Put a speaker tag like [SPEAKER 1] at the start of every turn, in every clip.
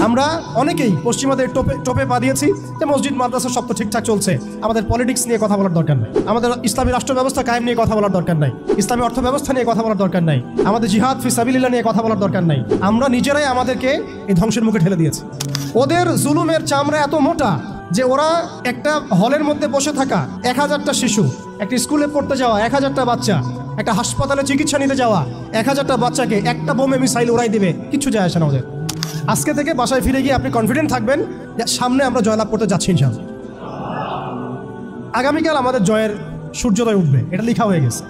[SPEAKER 1] আমরা অনেকেই পশ্চিমাদের টোপে পা দিয়েছি যে মসজিদ মাদ্রাসা সব তো ঠিকঠাক চলছে, আমাদের পলিটিক্স নিয়ে কথা বলার দরকার নাই, আমাদের ইসলামী রাষ্ট্র ব্যবস্থা কায়েম নিয়ে কথা বলার দরকার নাই, ইসলামী অর্থ ব্যবস্থা নিয়ে কথা বলার দরকার নাই, আমাদের জিহাদ ফি সাবিলিল্লাহ নিয়ে কথা বলার দরকার নাই। আমরা নিজেরাই আমাদেরকে এই ধ্বংসের মুখে ঠেলে দিয়েছি। ওদের জুলুমের চামড়া এত মোটা যে ওরা একটা হলের মধ্যে বসে থাকা 1000টা শিশু, একটা স্কুলে পড়তে যাওয়া 1000টা বাচ্চা, একটা হাসপাতালে চিকিৎসা নিতে যাওয়া 1000টা বাচ্চাকে একটা বোমে মিসাইল উড়াই দিবে, কিচ্ছু যায় আসে না ওদের। আজকে থেকে বাসায় ফিরে গিয়ে আপনি কনফিডেন্ট থাকবেন যে সামনে আমরা জয়লাভ করতে যাচ্ছি ইনশাআল্লাহ। আগামীকাল আমাদের জয়ের সূর্যোদয় উঠবে, এটা লেখা হয়ে গেছে।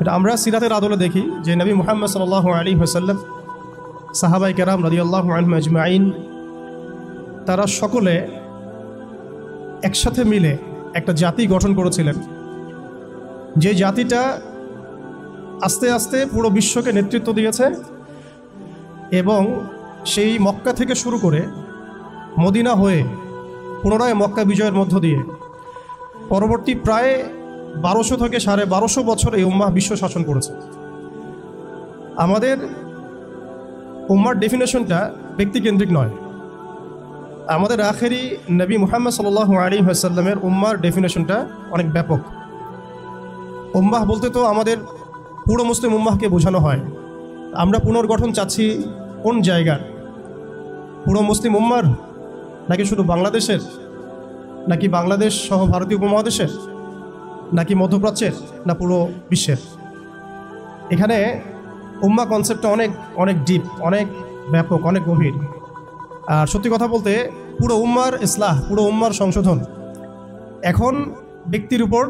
[SPEAKER 1] এটা আমরা সিরাতের আদলে দেখি যে নবী মুহাম্মদ সাল্লাল্লাহু আলাইহি ওয়াসাল্লাম, সাহাবায়ে কেরাম রাদিয়াল্লাহু আনহুম আজমাইন, তারা সকলে একসাথে মিলে একটা জাতি গঠন করেছিলেন, যে জাতিটা আস্তে আস্তে পুরো বিশ্বকে নেতৃত্ব দিয়েছে এবং সেই মক্কা থেকে শুরু করে মদিনা হয়ে পুনরায় মক্কা বিজয়ের মধ্য দিয়ে পরবর্তী প্রায় 1200 থেকে 1250 বছর এই উম্মাহ বিশ্ব শাসন করেছে। আমাদের উম্মার ডেফিনেশনটা ব্যক্তিকেন্দ্রিক নয়, আমাদের আখেরি নবী মুহাম্মদ সাল্লাল্লাহু আলাইহি ওয়াসাল্লামের উম্মার ডেফিনেশনটা অনেক ব্যাপক। উম্মাহ বলতে তো আমাদের পুরো মুসলিম উম্মাহকে বোঝানো হয়। আমরা পুনর্গঠন চাচ্ছি কোন জায়গার? পুরো মুসলিম উম্মার, নাকি শুধু বাংলাদেশের, নাকি বাংলাদেশ সহ ভারতীয় উপমহাদেশের, নাকি মধ্যপ্রাচ্যের, না পুরো বিশ্বের? এখানে উম্মা কনসেপ্টটা অনেক অনেক ডিপ, অনেক ব্যাপক, অনেক গভীর। আর সত্যি কথা বলতে পুরো উম্মার ইসলাহ, পুরো উম্মার সংশোধন এখন ব্যক্তির উপর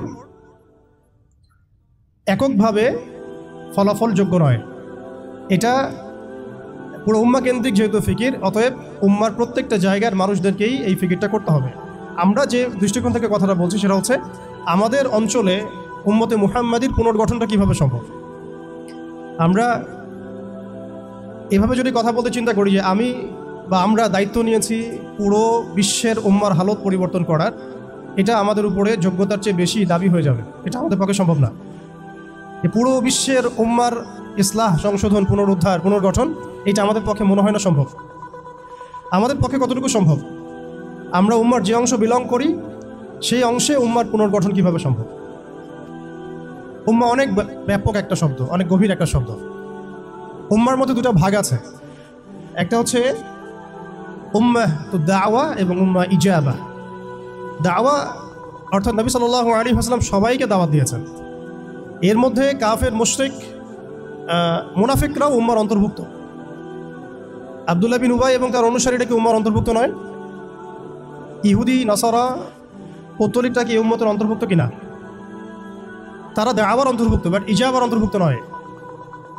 [SPEAKER 1] এককভাবে ফলাফলযোগ্য নয়। এটা পুরো উম্মা কেন্দ্রিক যেহেতু ফিকির, অতএব উম্মার প্রত্যেকটা জায়গার মানুষদেরকেই এই ফিকিরটা করতে হবে। আমরা যে দৃষ্টিকোণ থেকে কথাটা বলছি সেটা হচ্ছে আমাদের অঞ্চলে উম্মতে মুহাম্মাদির পুনর্গঠনটা কিভাবে সম্ভব। আমরা এভাবে যদি কথা বলতে চিন্তা করি যে আমি বা আমরা দায়িত্ব নিয়েছি পুরো বিশ্বের উম্মার হালত পরিবর্তন করার, এটা আমাদের উপরে যোগ্যতার চেয়ে বেশি দাবি হয়ে যাবে। এটা আমাদের পক্ষে সম্ভব না। পুরো বিশ্বের উম্মার ইসলাহ, সংশোধন, পুনরুদ্ধার, পুনর্গঠন, এটা আমাদের পক্ষে মনে হয় না সম্ভব। আমাদের পক্ষে কতটুকু সম্ভব? আমরা উম্মার যে অংশ বিলং করি সেই অংশে উম্মার পুনর্গঠন কিভাবে সম্ভব? উম্মা অনেক ব্যাপক একটা শব্দ, অনেক গভীর একটা শব্দ। উম্মার মধ্যে দুটো ভাগ আছে, একটা হচ্ছে উম্মাহ তো দাওয়া এবং উম্মা ইজাবা। দাওয়া অর্থাৎ নবী সাল্লাল্লাহু আলাইহি ওয়াসাল্লাম সবাইকে দাওয়াত দিয়েছেন, এর মধ্যে কাফের, মুশরিক, মুনাফিকরাও উম্মার অন্তর্ভুক্ত। আব্দুল্লাহ বিন উবাই এবং তার অনুসারীরা কি উম্মার অন্তর্ভুক্ত নয়? ইহুদি, নাসারা, পৌত্তলিকটা কি উম্মতের অন্তর্ভুক্ত কিনা? তারা দাওয়ার অন্তর্ভুক্ত, বাট ইজাবার অন্তর্ভুক্ত নয়।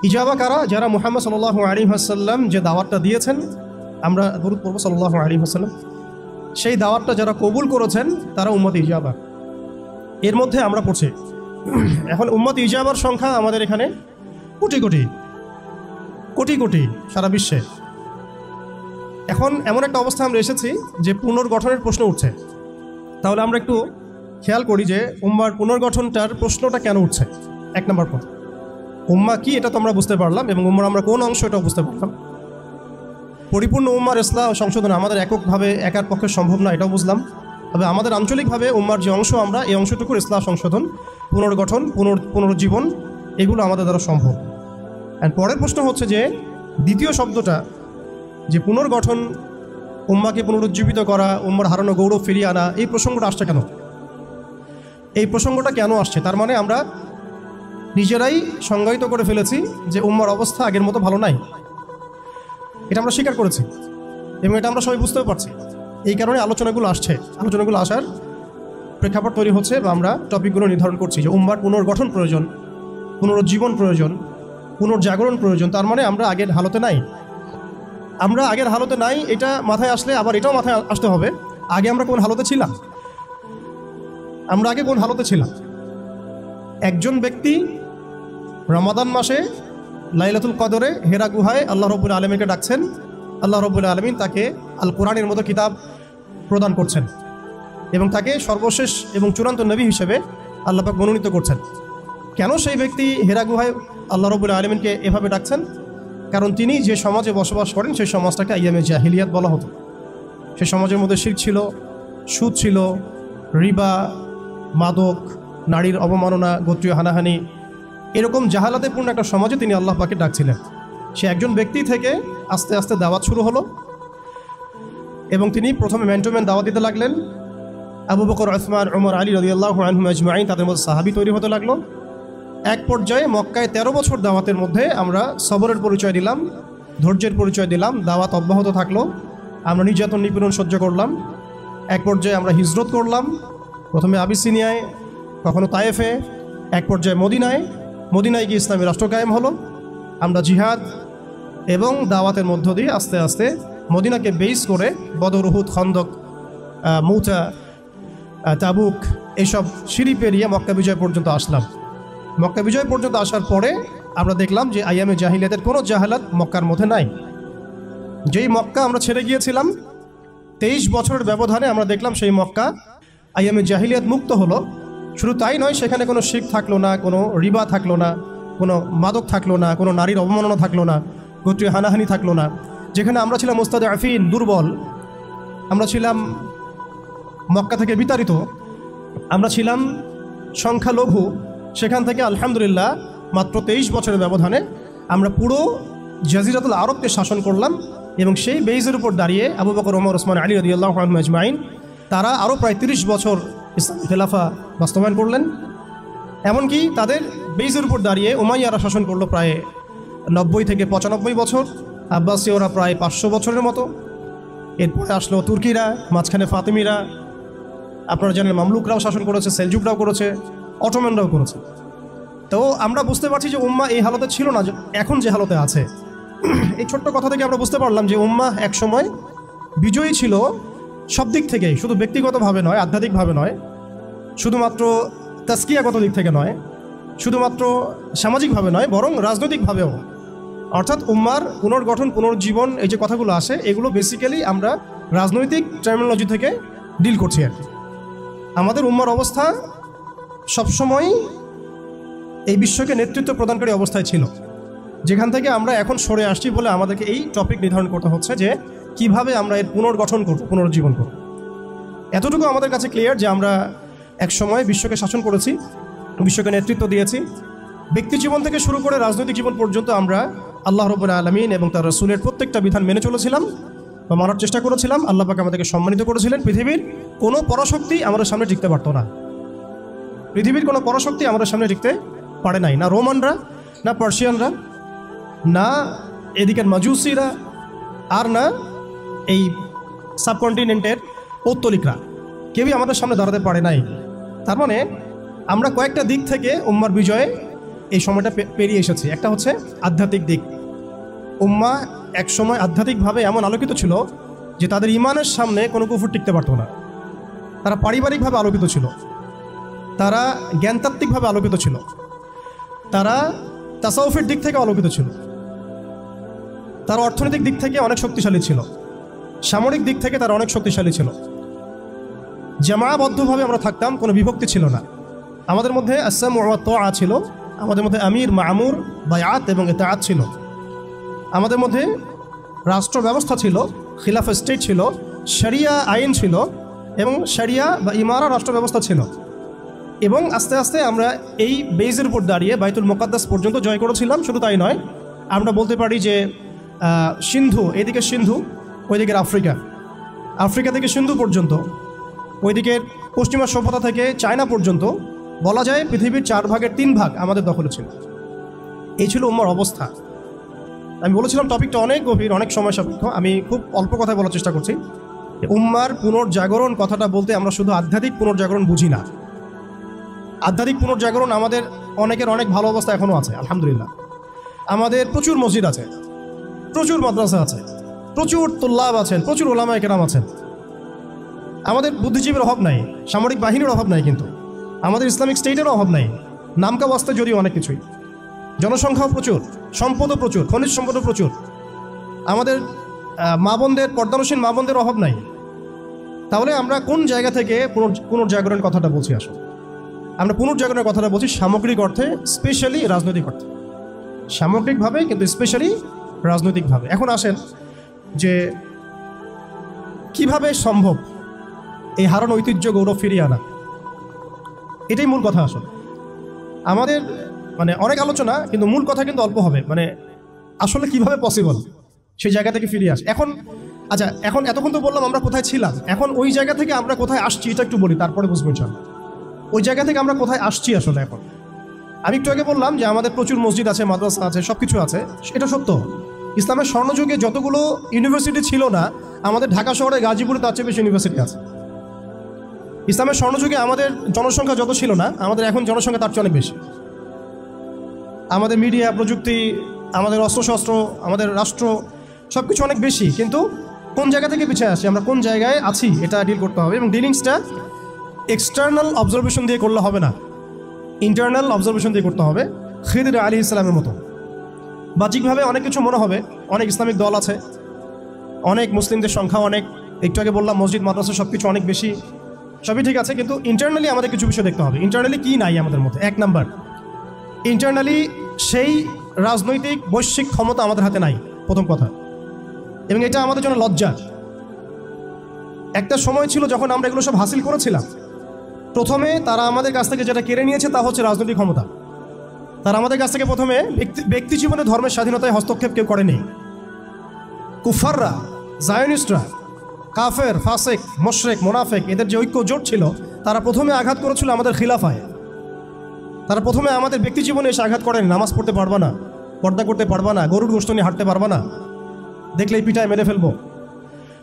[SPEAKER 1] ইজাবা কারা? যারা মুহাম্মদ সাল্লাল্লাহু আলাইহি ওয়াসাল্লাম যে দাওয়াতটা দিয়েছেন, আমরা দরুদ পড়ব সাল্লাল্লাহু আলাইহি ওয়াসাল্লাম, সেই দাওয়াতটা যারা কবুল করেছেন তারা উম্মত ইজাবা। এর মধ্যে আমরা পড়ছি। এখন উম্মত ইজাবার সংখ্যা আমাদের এখানে কোটি কোটি কোটি কোটি সারা বিশ্বে। এখন এমন একটা অবস্থা আমরা এসেছি যে পুনর্গঠনের প্রশ্ন উঠছে। তাহলে আমরা একটু খেয়াল করি যে উম্মার পুনর্গঠনটার প্রশ্নটা কেন উঠছে। 1 নম্বর পর উম্মা কি, এটা তো আমরা বুঝতে পারলাম, এবং উম্মার আমরা কোন অংশ এটাও বুঝতে পারলাম। পরিপূর্ণ উম্মার ইসলাহ সংশোধন আমাদের এককভাবে একার পক্ষে সম্ভব না, এটাও বুঝলাম। তবে আমাদের আঞ্চলিকভাবে উম্মার যে অংশ, আমরা এই অংশটুকুর ইসলাহ সংশোধন, পুনর্গঠন, পুনরুজ্জীবন, এগুলো আমাদের দ্বারা সম্ভব। অ্যান্ড পরের প্রশ্ন হচ্ছে যে দ্বিতীয় শব্দটা, যে পুনর্গঠন, উম্মাকে পুনরুজ্জীবিত করা, উম্মার হারানো গৌরব ফিরিয়ে আনা, এই প্রসঙ্গটা আসছে কেন? এই প্রসঙ্গটা কেন আসছে? তার মানে আমরা নিজেরাই সংজ্ঞায়িত করে ফেলেছি যে উম্মার অবস্থা আগের মতো ভালো নাই। এটা আমরা স্বীকার করেছি এবং এটা আমরা সবাই বুঝতেও পারছি। এই কারণে আলোচনাগুলো আসছে, আলোচনাগুলো আসার প্রেক্ষাপট তৈরি হচ্ছে, বা আমরা টপিকগুলো নির্ধারণ করছি যে উম্মার পুনর্গঠন প্রয়োজন, পুনরুজ্জীবন প্রয়োজন, পুনর্জাগরণ প্রয়োজন। তার মানে আমরা আগের হালতে নাই। আমরা আগের হালতে নাই, এটা মাথায় আসলে আবার এটাও মাথায় আসতে হবে, আগে আমরা কোন হালতে ছিলাম। আমরা আগে কোন হালতে ছিলাম? একজন ব্যক্তি রমাদান মাসে লাইলাতুল কদরে হেরা গুহায় আল্লাহ রাব্বুল আলামিনকে ডাকছেন, আল্লাহ রাব্বুল আলামিন তাকে আল কোরআনের মতো কিতাব প্রদান করছেন এবং তাকে সর্বশেষ এবং চূড়ান্ত নবী হিসেবে আল্লাহ পাক মনোনীত করছেন। কেন সেই ব্যক্তি হেরা গুহায় আল্লাহ রাব্বুল আলামিনকে এভাবে ডাকছেন? কারণ তিনি যে সমাজে বসবাস করেন সেই সমাজটাকে আইয়ামে জাহিলিয়াত বলা হতো। সে সমাজের মধ্যে শিরক ছিল, সুদ ছিল, রিবা, মাদক, নারীর অবমাননা, গোত্রীয় হানাহানি, এরকম জাহালাতে পূর্ণ একটা সমাজে তিনি আল্লাহ পাকে ডাকছিলেন। সে একজন ব্যক্তি থেকে আস্তে আস্তে দাওয়াত শুরু হলো এবং তিনি প্রথমে ম্যান টু ম্যান দাওয়াত দিতে লাগলেন। আবু বকর, উসমান, ওমর, আলী রাদিয়াল্লাহু আনহুম আজমাইন, তাদের মধ্যে সাহাবী তৈরি হতে লাগলো। এক পর্যায়ে মক্কায় 13 বছর দাওয়াতের মধ্যে আমরা সবরের পরিচয় দিলাম, ধৈর্যের পরিচয় দিলাম, দাওয়াত অব্যাহত থাকলো, আমরা নির্যাতন নিপীড়ন সহ্য করলাম। এক পর্যায়ে আমরা হিজরত করলাম, প্রথমে আবিসিনিয়ায়, কখনো তায়েফে, এক পর্যায়ে মদিনায় গিয়ে ইসলামী রাষ্ট্র কায়েম হলো। আমরা জিহাদ এবং দাওয়াতের মধ্য দিয়ে আস্তে আস্তে মদিনাকে বেস করে বদর, উহুদ, খন্দক, মুতা, তাবুক এইসব সিঁড়ি পেরিয়ে মক্কা বিজয় পর্যন্ত আসলাম। মক্কা বিজয় পর্যন্ত আসার পরে আমরা দেখলাম যে আইয়ামে জাহিলিয়াতের কোনো জাহালাত মক্কার মধ্যে নাই। যেই মক্কা আমরা ছেড়ে গিয়েছিলাম 23 বছরের ব্যবধানে আমরা দেখলাম সেই মক্কা আইয়ামে জাহিলিয়াত মুক্ত হলো। শুধু তাই নয়, সেখানে কোনো শিরক থাকলো না, কোনো রিবা থাকলো না, কোনো মাদক থাকলো না, কোনো নারীর অবমাননা থাকলো না, গোত্রীয় হানাহানি থাকলো না। যেখানে আমরা ছিলাম মুস্তাদআফিন, দুর্বল, আমরা ছিলাম মক্কা থেকে বিতাড়িত, আমরা ছিলাম সংখ্যালঘু, সেখান থেকে আলহামদুলিল্লাহ মাত্র 23 বছরের ব্যবধানে আমরা পুরো জাজিরাতুল আরবকে শাসন করলাম। এবং সেই বেইজের উপর দাঁড়িয়ে আবু বকর, ওমর, ওসমান, আলী রাদিয়াল্লাহু আনহুম আজমাইন তারা আরও প্রায় 30 বছর ইসলামী খেলাফা বাস্তবায়ন করলেন। এমনকি তাদের বেইজের উপর দাঁড়িয়ে উমাইয়ারা শাসন করলো প্রায় 90 থেকে 95 বছর, আব্বাসীয়রা প্রায় 500 বছরের মতো। এরপরে আসলো তুর্কিরা, মাঝখানে ফাতেমিরা, আপনারা জানেন মামলুকরাও শাসন করেছে, সেলজুকরাও করেছে, অটোম্যানরাও করেছে। তো আমরা বুঝতে পারছি যে উম্মাহ এই হালতে ছিল না এখন যে হালতে আছে। এই ছোট্ট কথা থেকে আমরা বুঝতে পারলাম যে উম্মাহ একসময় বিজয়ী ছিল সব দিক থেকেই, শুধু ব্যক্তিগতভাবে নয়, আধ্যাত্মিকভাবে নয়, শুধুমাত্র তাজকিয়াগত দিক থেকে নয়, শুধুমাত্র সামাজিকভাবে নয়, বরং রাজনৈতিকভাবেও। অর্থাৎ উম্মার পুনর্গঠন, পুনর্জীবন, এই যে কথাগুলো আসে এগুলো বেসিক্যালি আমরা রাজনৈতিক টার্মিনোলজি থেকে ডিল করছি আর কি। আমাদের উম্মার অবস্থা সবসময় এই বিশ্বকে নেতৃত্ব প্রদানকারী অবস্থায় ছিল, যেখান থেকে আমরা এখন সরে আসছি বলে আমাদেরকে এই টপিক নির্ধারণ করতে হচ্ছে যে কিভাবে আমরা এর পুনর্গঠন করব, পুনর্জীবন করব। এতটুকু আমাদের কাছে ক্লিয়ার যে আমরা এক সময় বিশ্বকে শাসন করেছি, বিশ্বকে নেতৃত্ব দিয়েছি। ব্যক্তি জীবন থেকে শুরু করে রাজনৈতিক জীবন পর্যন্ত আমরা আল্লাহ রাব্বুল আলামিন এবং তার রাসূলের প্রত্যেকটা বিধান মেনে চলেছিলাম বা মানার চেষ্টা করেছিলাম। আল্লাহ পাক আমাদেরকে সম্মানিত করেছিলেন। পৃথিবীর কোনো পরাশক্তি আমাদের সামনে টিকতে পারতো না, পৃথিবীর কোনো পরাশক্তি আমাদের সামনে টিকতে পারে নাই, না রোমানরা, না পার্সিয়ানরা, না এদিকের মাজুসিরা, আর না এই সাবকন্টিনেন্টের পৌত্তলিকরা, কেউই আমাদের সামনে দাঁড়াতে পারে নাই। তার মানে আমরা কয়েকটা দিক থেকে উম্মার বিজয়ে এই সময়টা পেরিয়ে এসেছি। একটা হচ্ছে আধ্যাত্মিক দিক। উম্মা এক সময় আধ্যাত্মিকভাবে এমন আলোকিত ছিল যে তাদের ইমানের সামনে কোনো কুফর টিকতে পারতো না। তারা পারিবারিকভাবে আলোকিত ছিল, তারা জ্ঞানতাত্ত্বিকভাবে আলোকিত ছিল, তারা তাসাউফের দিক থেকে আলোকিত ছিল, তারা অর্থনৈতিক দিক থেকে অনেক শক্তিশালী ছিল, সামরিক দিক থেকে তারা অনেক শক্তিশালী ছিল। জামাবদ্ধভাবে আমরা থাকতাম, কোনো বিভক্তি ছিল না। আমাদের মধ্যে আসসামু ওয়া তাআ ছিল, আমাদের মধ্যে আমির, মামুর, বায়াত এবং ইতাআত ছিল, আমাদের মধ্যে রাষ্ট্র ব্যবস্থা ছিল, খিলাফা স্টেট ছিল, শরিয়া আইন ছিল এবং শরিয়া বা ইমারা রাষ্ট্র ব্যবস্থা ছিল। এবং আস্তে আস্তে আমরা এই বেইজের উপর দাঁড়িয়ে বাইতুল মুকাদ্দাস পর্যন্ত জয় করেছিলাম। শুধু তাই নয়, আমরা বলতে পারি যে সিন্ধু, এদিকে সিন্ধু, ওইদিকের আফ্রিকা, আফ্রিকা থেকে সিন্ধু পর্যন্ত, ওইদিকের পশ্চিমা সভ্যতা থেকে চায়না পর্যন্ত, বলা যায় পৃথিবীর 4 ভাগের 3 ভাগ আমাদের দখলে ছিল। এই ছিল উম্মার অবস্থা। আমি বলেছিলাম টপিকটা অনেক গভীর, অনেক সময় সাপেক্ষ। আমি খুব অল্প কথায় বলার চেষ্টা করছি। উম্মার পুনর্জাগরণ কথাটা বলতে আমরা শুধু আধ্যাত্মিক পুনর্জাগরণ বুঝি না। আধ্যাত্মিক পুনর্জাগরণ আমাদের অনেকের অনেক ভালো অবস্থা এখনও আছে, আলহামদুলিল্লাহ। আমাদের প্রচুর মসজিদ আছে, প্রচুর মাদ্রাসা আছে, প্রচুর তুল্লাব আছেন, প্রচুর ওলামায়ে কেরাম আছেন। আমাদের বুদ্ধিজীবীর অভাব নাই, সামরিক বাহিনীর অভাব নাই, কিন্তু আমাদের ইসলামিক স্টেটেরও অভাব নাই। নামকা বাস্তে যদিও অনেক কিছুই, জনসংখ্যাও প্রচুর, সম্পদও প্রচুর, খনিজ সম্পদও প্রচুর। আমাদের মা বোনদের, পর্দানসীন মা বোনদের অভাব নাই। তাহলে আমরা কোন জায়গা থেকে পুনর্জাগরণের কথাটা বলছি? আসলে আমরা পুনর্জাগরণের কথাটা বলছি সামগ্রিক অর্থে, স্পেশালি রাজনৈতিক অর্থে, সামগ্রিকভাবে কিন্তু স্পেশালি রাজনৈতিকভাবে। এখন আসেন যে কিভাবে সম্ভব এই হারানো ঐতিহ্য গৌরব ফিরিয়ে আনা, এটাই মূল কথা। আসলে আমাদের মানে অনেক আলোচনা, কিন্তু মূল কথা কিন্তু অল্প হবে। মানে আসলে কিভাবে পসিবল সেই জায়গা থেকে ফিরিয়ে আসে। এখন আচ্ছা, এখন এতক্ষণ তো বললাম আমরা কোথায় ছিলাম, এখন ওই জায়গা থেকে আমরা কোথায় আসছি এটা একটু বলি, তারপরে বুঝবো ইনশাআল্লাহ ওই জায়গা থেকে আমরা কোথায় আসছি। আসলে এখন আমি একটু আগে বললাম যে আমাদের প্রচুর মসজিদ আছে, মাদ্রাসা আছে, সব কিছু আছে, এটা সত্য। ইসলামের স্বর্ণযুগে যতগুলো ইউনিভার্সিটি ছিল না, আমাদের ঢাকা শহরে গাজীপুরে তার চেয়ে বেশি ইউনিভার্সিটি আছে। ইসলামের স্বর্ণযুগে আমাদের জনসংখ্যা যত ছিল না, আমাদের এখন জনসংখ্যা তার চেয়ে অনেক বেশি। আমাদের মিডিয়া, প্রযুক্তি, আমাদের অস্ত্রশস্ত্র, আমাদের রাষ্ট্র, সব কিছু অনেক বেশি, কিন্তু কোন জায়গা থেকে পিছিয়ে আসি, আমরা কোন জায়গায় আছি, এটা ডিল করতে হবে। এবং ডিলিংসটা এক্সটার্নাল অবজারভেশন দিয়ে করলে হবে না, ইন্টারনাল অবজারভেশন দিয়ে করতে হবে। খিদির আলী ইসলামের মতো বাহ্যিকভাবে অনেক কিছু মনে হবে, অনেক ইসলামিক দল আছে, অনেক মুসলিমদের সংখ্যা অনেক, একটু আগে বললাম মসজিদ মাদ্রাসা সব কিছু অনেক বেশি, সবই ঠিক আছে, কিন্তু ইন্টারনালি আমাদের কিছু বিষয় দেখতে হবে। ইন্টারনালি কি নাই আমাদের মধ্যে? এক নাম্বার, ইন্টারনালি সেই রাজনৈতিক বৈশ্বিক ক্ষমতা আমাদের হাতে নাই, প্রথম কথা। এবং এটা আমাদের জন্য লজ্জা। একটা সময় ছিল যখন আমরা এগুলো সব হাসিল করেছিলাম, প্রথমে তারা আমাদের কাছ থেকে যেটা কেড়ে নিয়েছে তা হচ্ছে রাজনৈতিক ক্ষমতা। তারা আমাদের কাছ থেকে প্রথমে ব্যক্তি জীবনে ধর্মের স্বাধীনতায় হস্তক্ষেপ কেউ করেনি। কুফাররা, জায়নিস্টরা, কাফের, ফাসেক, মুশরিক, মুনাফিক, এদের যে ঐক্য জোট ছিল, তারা প্রথমে আঘাত করেছিল আমাদের খিলাফায়। তারা প্রথমে আমাদের ব্যক্তি জীবনে এসে আঘাত করেন, নামাজ পড়তে পারবা না, পর্দা করতে পারবা না, গরুর গোশত নিয়ে হাঁটতে পারবা না, দেখলেই পিঠায় মেরে ফেলবো,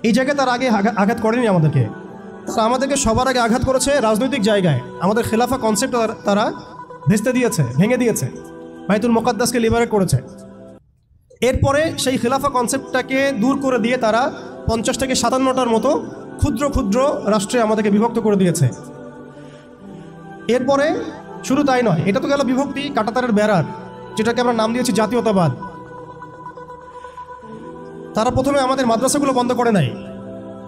[SPEAKER 1] এই জায়গায় তার আগে আঘাত করেনি আমাদেরকে। তারা আমাদেরকে সবার আগে আঘাত করেছে রাজনৈতিক জায়গায়। আমাদের খেলাফা কনসেপ্ট তারা ভেস্তে দিয়েছে, ভেঙে দিয়েছে, বাইতুল মুকাদ্দাসকে লিবারেট করেছে। এরপরে সেই খেলাফা কনসেপ্টটাকে দূর করে দিয়ে তারা 50 থেকে 57টার মতো ক্ষুদ্র ক্ষুদ্র রাষ্ট্রে আমাদেরকে বিভক্ত করে দিয়েছে। এরপরে শুধু তাই নয়, এটা তো গেল বিভক্তি, কাঁটাতারের বেড়ার, যেটাকে আমরা নাম দিয়েছি জাতীয়তাবাদ। তারা প্রথমে আমাদের মাদ্রাসাগুলো বন্ধ করে নাই,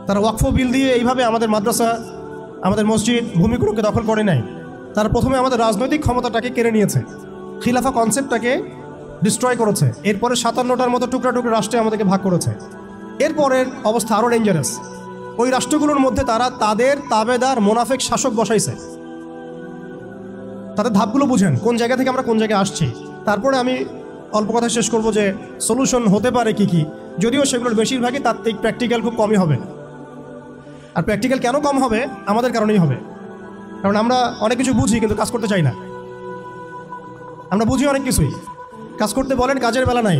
[SPEAKER 1] তারা ওয়াকফ বিল দিয়ে এইভাবে আমাদের মাদ্রাসা, আমাদের মসজিদ, ভূমিগুলোকে দখল করে নাই। তারা প্রথমে আমাদের রাজনৈতিক ক্ষমতাটাকে কেড়ে নিয়েছে, খিলাফা কনসেপ্টটাকে ডিস্ট্রয় করেছে। এরপরে 57টার মতো টুকরা টুকরা রাষ্ট্রে আমাদেরকে ভাগ করেছে। এরপরের অবস্থা আরও ডেঞ্জারাস। ওই রাষ্ট্রগুলোর মধ্যে তারা তাদের তাবেদার মোনাফেক শাসক বসাইছে। তাদের ধাপগুলো বুঝেন, কোন জায়গা থেকে আমরা কোন জায়গায় আসছি। তারপরে আমি অল্প কথা শেষ করব যে সলিউশন হতে পারে কি কি, যদিও সেগুলোর বেশিরভাগই তাত্ত্বিক, প্র্যাকটিক্যাল খুব কমই হবে। আর প্র্যাকটিক্যাল কেন কম হবে? আমাদের কারণেই হবে। কারণ আমরা অনেক কিছু বুঝি কিন্তু কাজ করতে চাই না। আমরা বুঝি অনেক কিছুই, কাজ করতে বলেন কাজের বেলা নাই,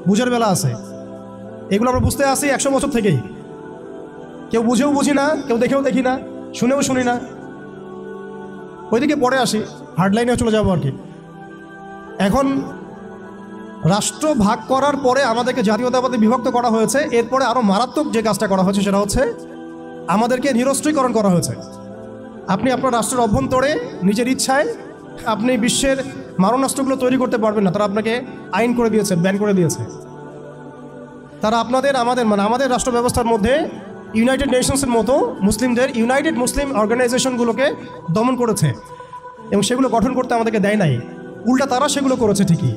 [SPEAKER 1] বুঝার বেলা আছে। এগুলো আমরা বুঝতে আসি 100 বছর থেকেই। কেউ বুঝেও বুঝি না, কেউ দেখেও দেখি না, শুনেও শুনি না। ওইদিকে পরে আসি, হার্ডলাইনে চলে যাবো আর কি। এখন রাষ্ট্র ভাগ করার পরে আমাদেরকে জাতীয়তাবাদে বিভক্ত করা হয়েছে। এরপরে আরও মারাত্মক যে কাজটা করা হয়েছে সেটা হচ্ছে আমাদেরকে নিরস্ত্রীকরণ করা হয়েছে। আপনি আপনার রাষ্ট্রের অভ্যন্তরে নিজের ইচ্ছায় আপনি বিশ্বের মারণাস্ত্রগুলো তৈরি করতে পারবেন না। তারা আপনাকে আইন করে দিয়েছে, ব্যান করে দিয়েছে। তারা আমাদের রাষ্ট্র ব্যবস্থার মধ্যে ইউনাইটেড নেশনসের মতো মুসলিমদের ইউনাইটেড মুসলিম অর্গানাইজেশনগুলোকে দমন করেছে এবং সেগুলো গঠন করতে আমাদেরকে দেয় নাই। উল্টা তারা সেগুলো করেছে ঠিকই।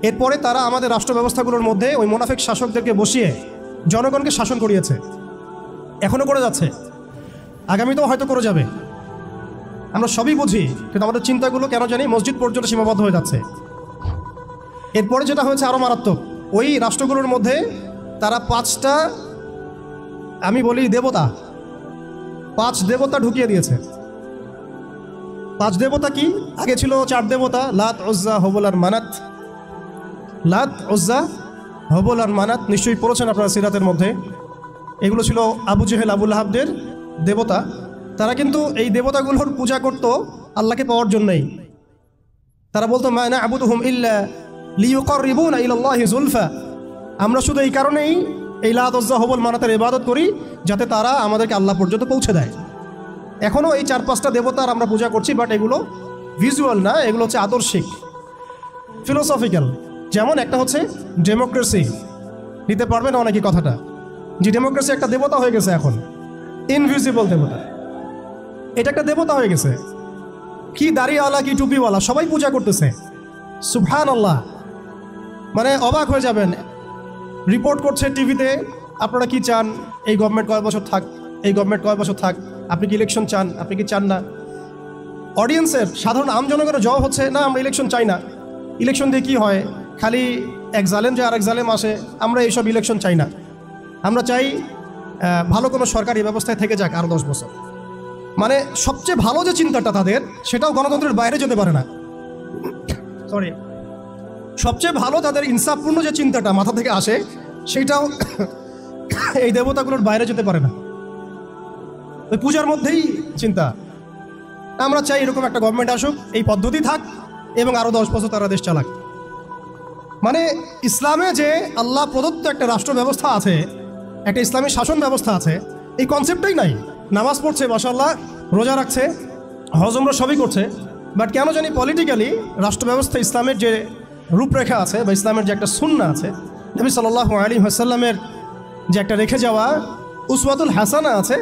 [SPEAKER 1] এরপরে তারা আমাদের রাষ্ট্র ব্যবস্থাগুলোর মধ্যে ওই মুনাফিক শাসকদেরকে বসিয়ে জনগণকে শাসন করিয়েছে। এখনও করে যাচ্ছে, আগামীতেও হয়তো করে যাবে। আমরা সবই বুঝি, কিন্তু আমাদের চিন্তাগুলো কেন জানি মসজিদ পর্যন্ত সীমাবদ্ধ হয়ে যাচ্ছে। এরপরে যেটা হয়েছে আরও মারাত্মক, ওই রাষ্ট্রগুলোর মধ্যে তারা 5টা, আমি বলি দেবতা, 5 দেবতা ঢুকিয়ে দিয়েছে। 5 দেবতা কি? আগে ছিল 4 দেবতা, লাত, উজ্জা, হবল আর মানাত। লাত, উজ্জা, হবল আর মানাত নিশ্চয়ই পড়েছেন আপনারা সিরাতের মধ্যে। এগুলো ছিল আবু জেহেল, আবু লাহাবদের দেবতা। তারা কিন্তু এই দেবতাগুলোর পূজা করত আল্লাহকে পাওয়ার জন্যই। তারা বলতো মা না'বুদুহুম ইল্লা লিয়ুকাররিবুনা ইলাল্লাহি যুলফা, আমরা শুধু এই কারণেই এই লাত, উজ্জা, হবল, মানাতের ইবাদত করি যাতে তারা আমাদেরকে আল্লাহ পর্যন্ত পৌঁছে দেয়। এখনও এই 4-5টা দেবতার আমরা পূজা করছি, বাট এগুলো ভিজুয়াল না, এগুলো হচ্ছে আদর্শিক, ফিলোসফিক্যাল। যেমন একটা হচ্ছে ডেমোক্রেসি, নিতে পারবে না অনেকে কথাটা, যে ডেমোক্রেসি একটা দেবতা হয়ে গেছে এখন, ইনভিজিবল দেবতা। এটা একটা দেবতা হয়ে গেছে। কি দাড়িওয়ালা, কি টুপিওয়ালা, সবাই পূজা করতেছে। সুবহানাল্লাহ। মানে অবাক হয়ে যাবেন, রিপোর্ট করছে টিভিতে, আপনারা কি চান, এই গভর্নমেন্ট কয় বছর থাক, এই গভর্নমেন্ট কয় বছর থাক, আপনি কি ইলেকশন চান, আপনি কি চান না। অডিয়েন্সের সাধারণ আমজনগণের জবাব হচ্ছে না, আমরা ইলেকশন চাই না, ইলেকশন দিয়ে কী হয়, খালি এক জালেম যে আরেক জালেম আসে, আমরা এইসব ইলেকশন চাই না, আমরা চাই ভালো কোনো সরকারি ব্যবস্থায় থেকে যাক আরও 10 বছর। মানে সবচেয়ে ভালো যে চিন্তাটা তাদের, সেটাও গণতন্ত্রের বাইরে যেতে পারে না। সরি, সবচেয়ে ভালো তাদের ইনসাফপূর্ণ যে চিন্তাটা মাথা থেকে আসে, সেইটাও এই দেবতাগুলোর বাইরে যেতে পারে না। ওই পূজার মধ্যেই চিন্তা, আমরা চাই এরকম একটা গভর্নমেন্ট আসুক, এই পদ্ধতি থাক এবং আরও 10 বছর তারা দেশ চালাক। মানে ইসলামে যে আল্লাহ প্রদত্ত একটা রাষ্ট্র ব্যবস্থা আছে, একটা ইসলামী শাসন ব্যবস্থা আছে, এই কনসেপ্টটাই নাই। নামাজ পড়ছে মাশাআল্লাহ, রোজা রাখছে, হজ উমরা সবই করছে, বাট কেন জানি পলিটিক্যালি রাষ্ট্র ব্যবস্থা ইসলামের যে রূপরেখা আছে বা ইসলামের যে একটা সুন্নাহ আছে, নবী সাল্লাল্লাহু আলাইহি ওয়াসাল্লামের যে একটা রেখে যাওয়া উসওয়াতুল হাসানা আছে,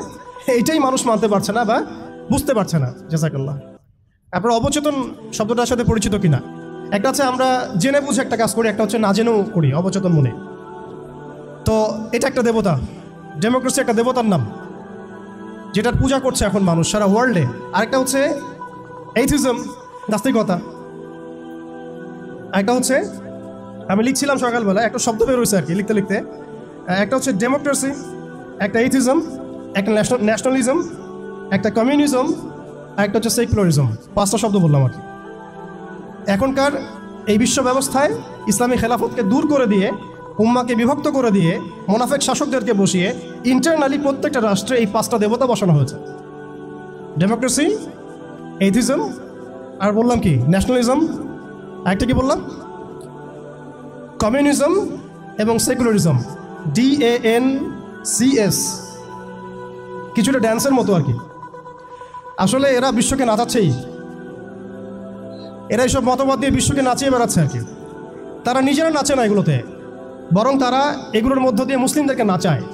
[SPEAKER 1] এইটাই মানুষ মানতে পারছে না বা বুঝতে পারছে না। জাযাকাল্লাহ। আপনারা অবচেতন শব্দটার সাথে পরিচিত কিনা? একটা হচ্ছে আমরা জেনে বুঝে একটা কাজ করি, একটা হচ্ছে না জেনেও করি, অবচেতন মনে। তো এটা একটা দেবতা, ডেমোক্রেসি একটা দেবতার নাম, যেটার পূজা করছে এখন মানুষ সারা ওয়ার্ল্ডে। আরেকটা হচ্ছে এইথিজম, নাস্তিকতা। একটা হচ্ছে, আমি লিখছিলাম সকালবেলা, একটা শব্দ বের হয়েছে আর কি লিখতে লিখতে, একটা হচ্ছে ডেমোক্রেসি, একটা এইথিজম, একটা ন্যাশনালিজম, একটা কমিউনিজম, আর একটা হচ্ছে সেকুলারিজম। 5টা শব্দ বললাম আর কি। এখনকার এই বিশ্ব ব্যবস্থায় ইসলামী খেলাফতকে দূর করে দিয়ে, উম্মাকে বিভক্ত করে দিয়ে, মোনাফেক শাসকদেরকে বসিয়ে ইন্টারনালি প্রত্যেকটা রাষ্ট্রে এই 5টা দেবতা বসানো হয়েছে। ডেমোক্রেসি, এইথিজম, আর বললাম কি ন্যাশনালিজম, আরেকটা কি বললাম, কমিউনিজম এবং সেকুলারিজম, DANCS, কিছুটা ড্যান্সের মতো আর কি। আসলে এরা বিশ্বকে নাচাচ্ছেই, এরা এইসব মতবাদ দিয়ে বিশ্বকে নাচিয়ে বেড়াচ্ছে আর কি। তারা নিজেরা নাচে না এগুলোতে, বরং তারা এগুলোর মধ্য দিয়ে মুসলিমদেরকে নাচায়।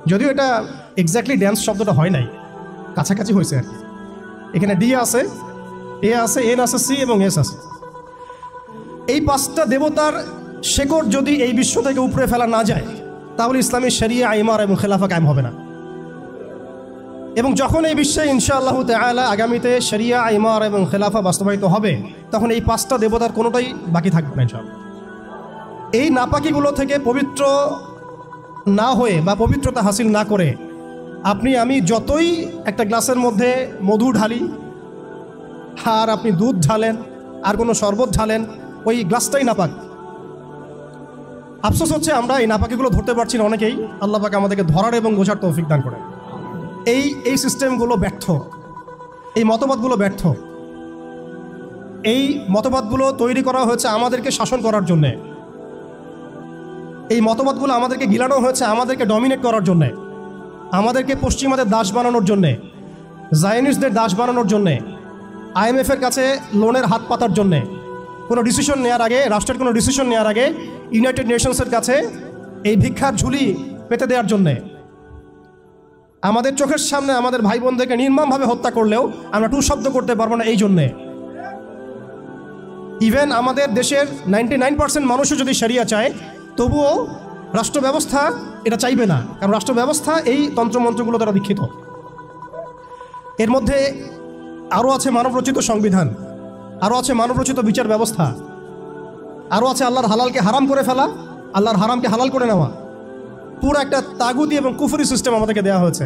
[SPEAKER 1] যদিও এটা এক্স্যাক্টলি ড্যান্স শব্দটা হয় নাই, কাছাকাছি হয়েছে আর কি। এখানে D আছে, A আছে, N আছে, C এবং S আছে। এই 5টা দেবতার শেকড় যদি এই বিশ্ব থেকে উপরে ফেলা না যায়, তাহলে ইসলামী শরিয়া, ইমার এবং খেলাফা কায়েম হবে না। এবং যখন এই বিশ্বে ইনশাআল্লাহ তাআলা আগামীতে শরিয়া, ইমার এবং খেলাফা বাস্তবায়িত হবে, তখন এই 5টা দেবতার কোনোটাই বাকি থাকবে না ইনশাআল্লাহ। এই নাপাকিগুলো থেকে পবিত্র না হয়ে বা পবিত্রতা হাসিল না করে আপনি আমি যতই একটা গ্লাসের মধ্যে মধু ঢালি, আর আপনি দুধ ঢালেন, আর কোনো শরবত ঢালেন, ওই গ্লাসটাই নাপাক। আফসোস হচ্ছে আমরা এই নাপাকিগুলো ধরতে পারছি না অনেকেই। আল্লাহ পাক আমাদেরকে ধরার এবং বোঝার তৌফিক দান করেন। এই সিস্টেমগুলো ব্যর্থ, এই মতবাদগুলো ব্যর্থ। এই মতবাদগুলো তৈরি করা হয়েছে আমাদেরকে শাসন করার জন্যে, এই মতবাদগুলো আমাদেরকে গিলানো হয়েছে আমাদেরকে ডমিনেট করার জন্যে, আমাদেরকে পশ্চিমাদের দাস বানানোর জন্যে, জায়নিস্টদের দাস বানানোর জন্যে, IMF-এর কাছে লোনের হাত পাতার জন্যে, কোনো ডিসিশন নেওয়ার আগে, রাষ্ট্রের কোনো ডিসিশন নেওয়ার আগে ইউনাইটেড নেশনসের কাছে এই ভিক্ষার ঝুলি পেতে দেওয়ার জন্যে। আমাদের চোখের সামনে আমাদের ভাই বোনদেরকে নির্মমভাবে হত্যা করলেও আমরা টু শব্দ করতে পারবো না এই জন্যে। ইভেন আমাদের দেশের 99% মানুষও যদি শরিয়া চায়, তবুও রাষ্ট্র ব্যবস্থা এটা চাইবে না, কারণ রাষ্ট্র ব্যবস্থা এই তন্ত্রমন্ত্রগুলো দ্বারা দীক্ষিত। এর মধ্যে আরও আছে মানবরচিত সংবিধান, আরও আছে মানবরচিত বিচার ব্যবস্থা, আরও আছে আল্লাহর হালালকে হারাম করে ফেলা, আল্লাহর হারামকে হালাল করে নেওয়া। পুরো একটা তাগুতি এবং কুফরি সিস্টেম আমাদেরকে দেওয়া হয়েছে।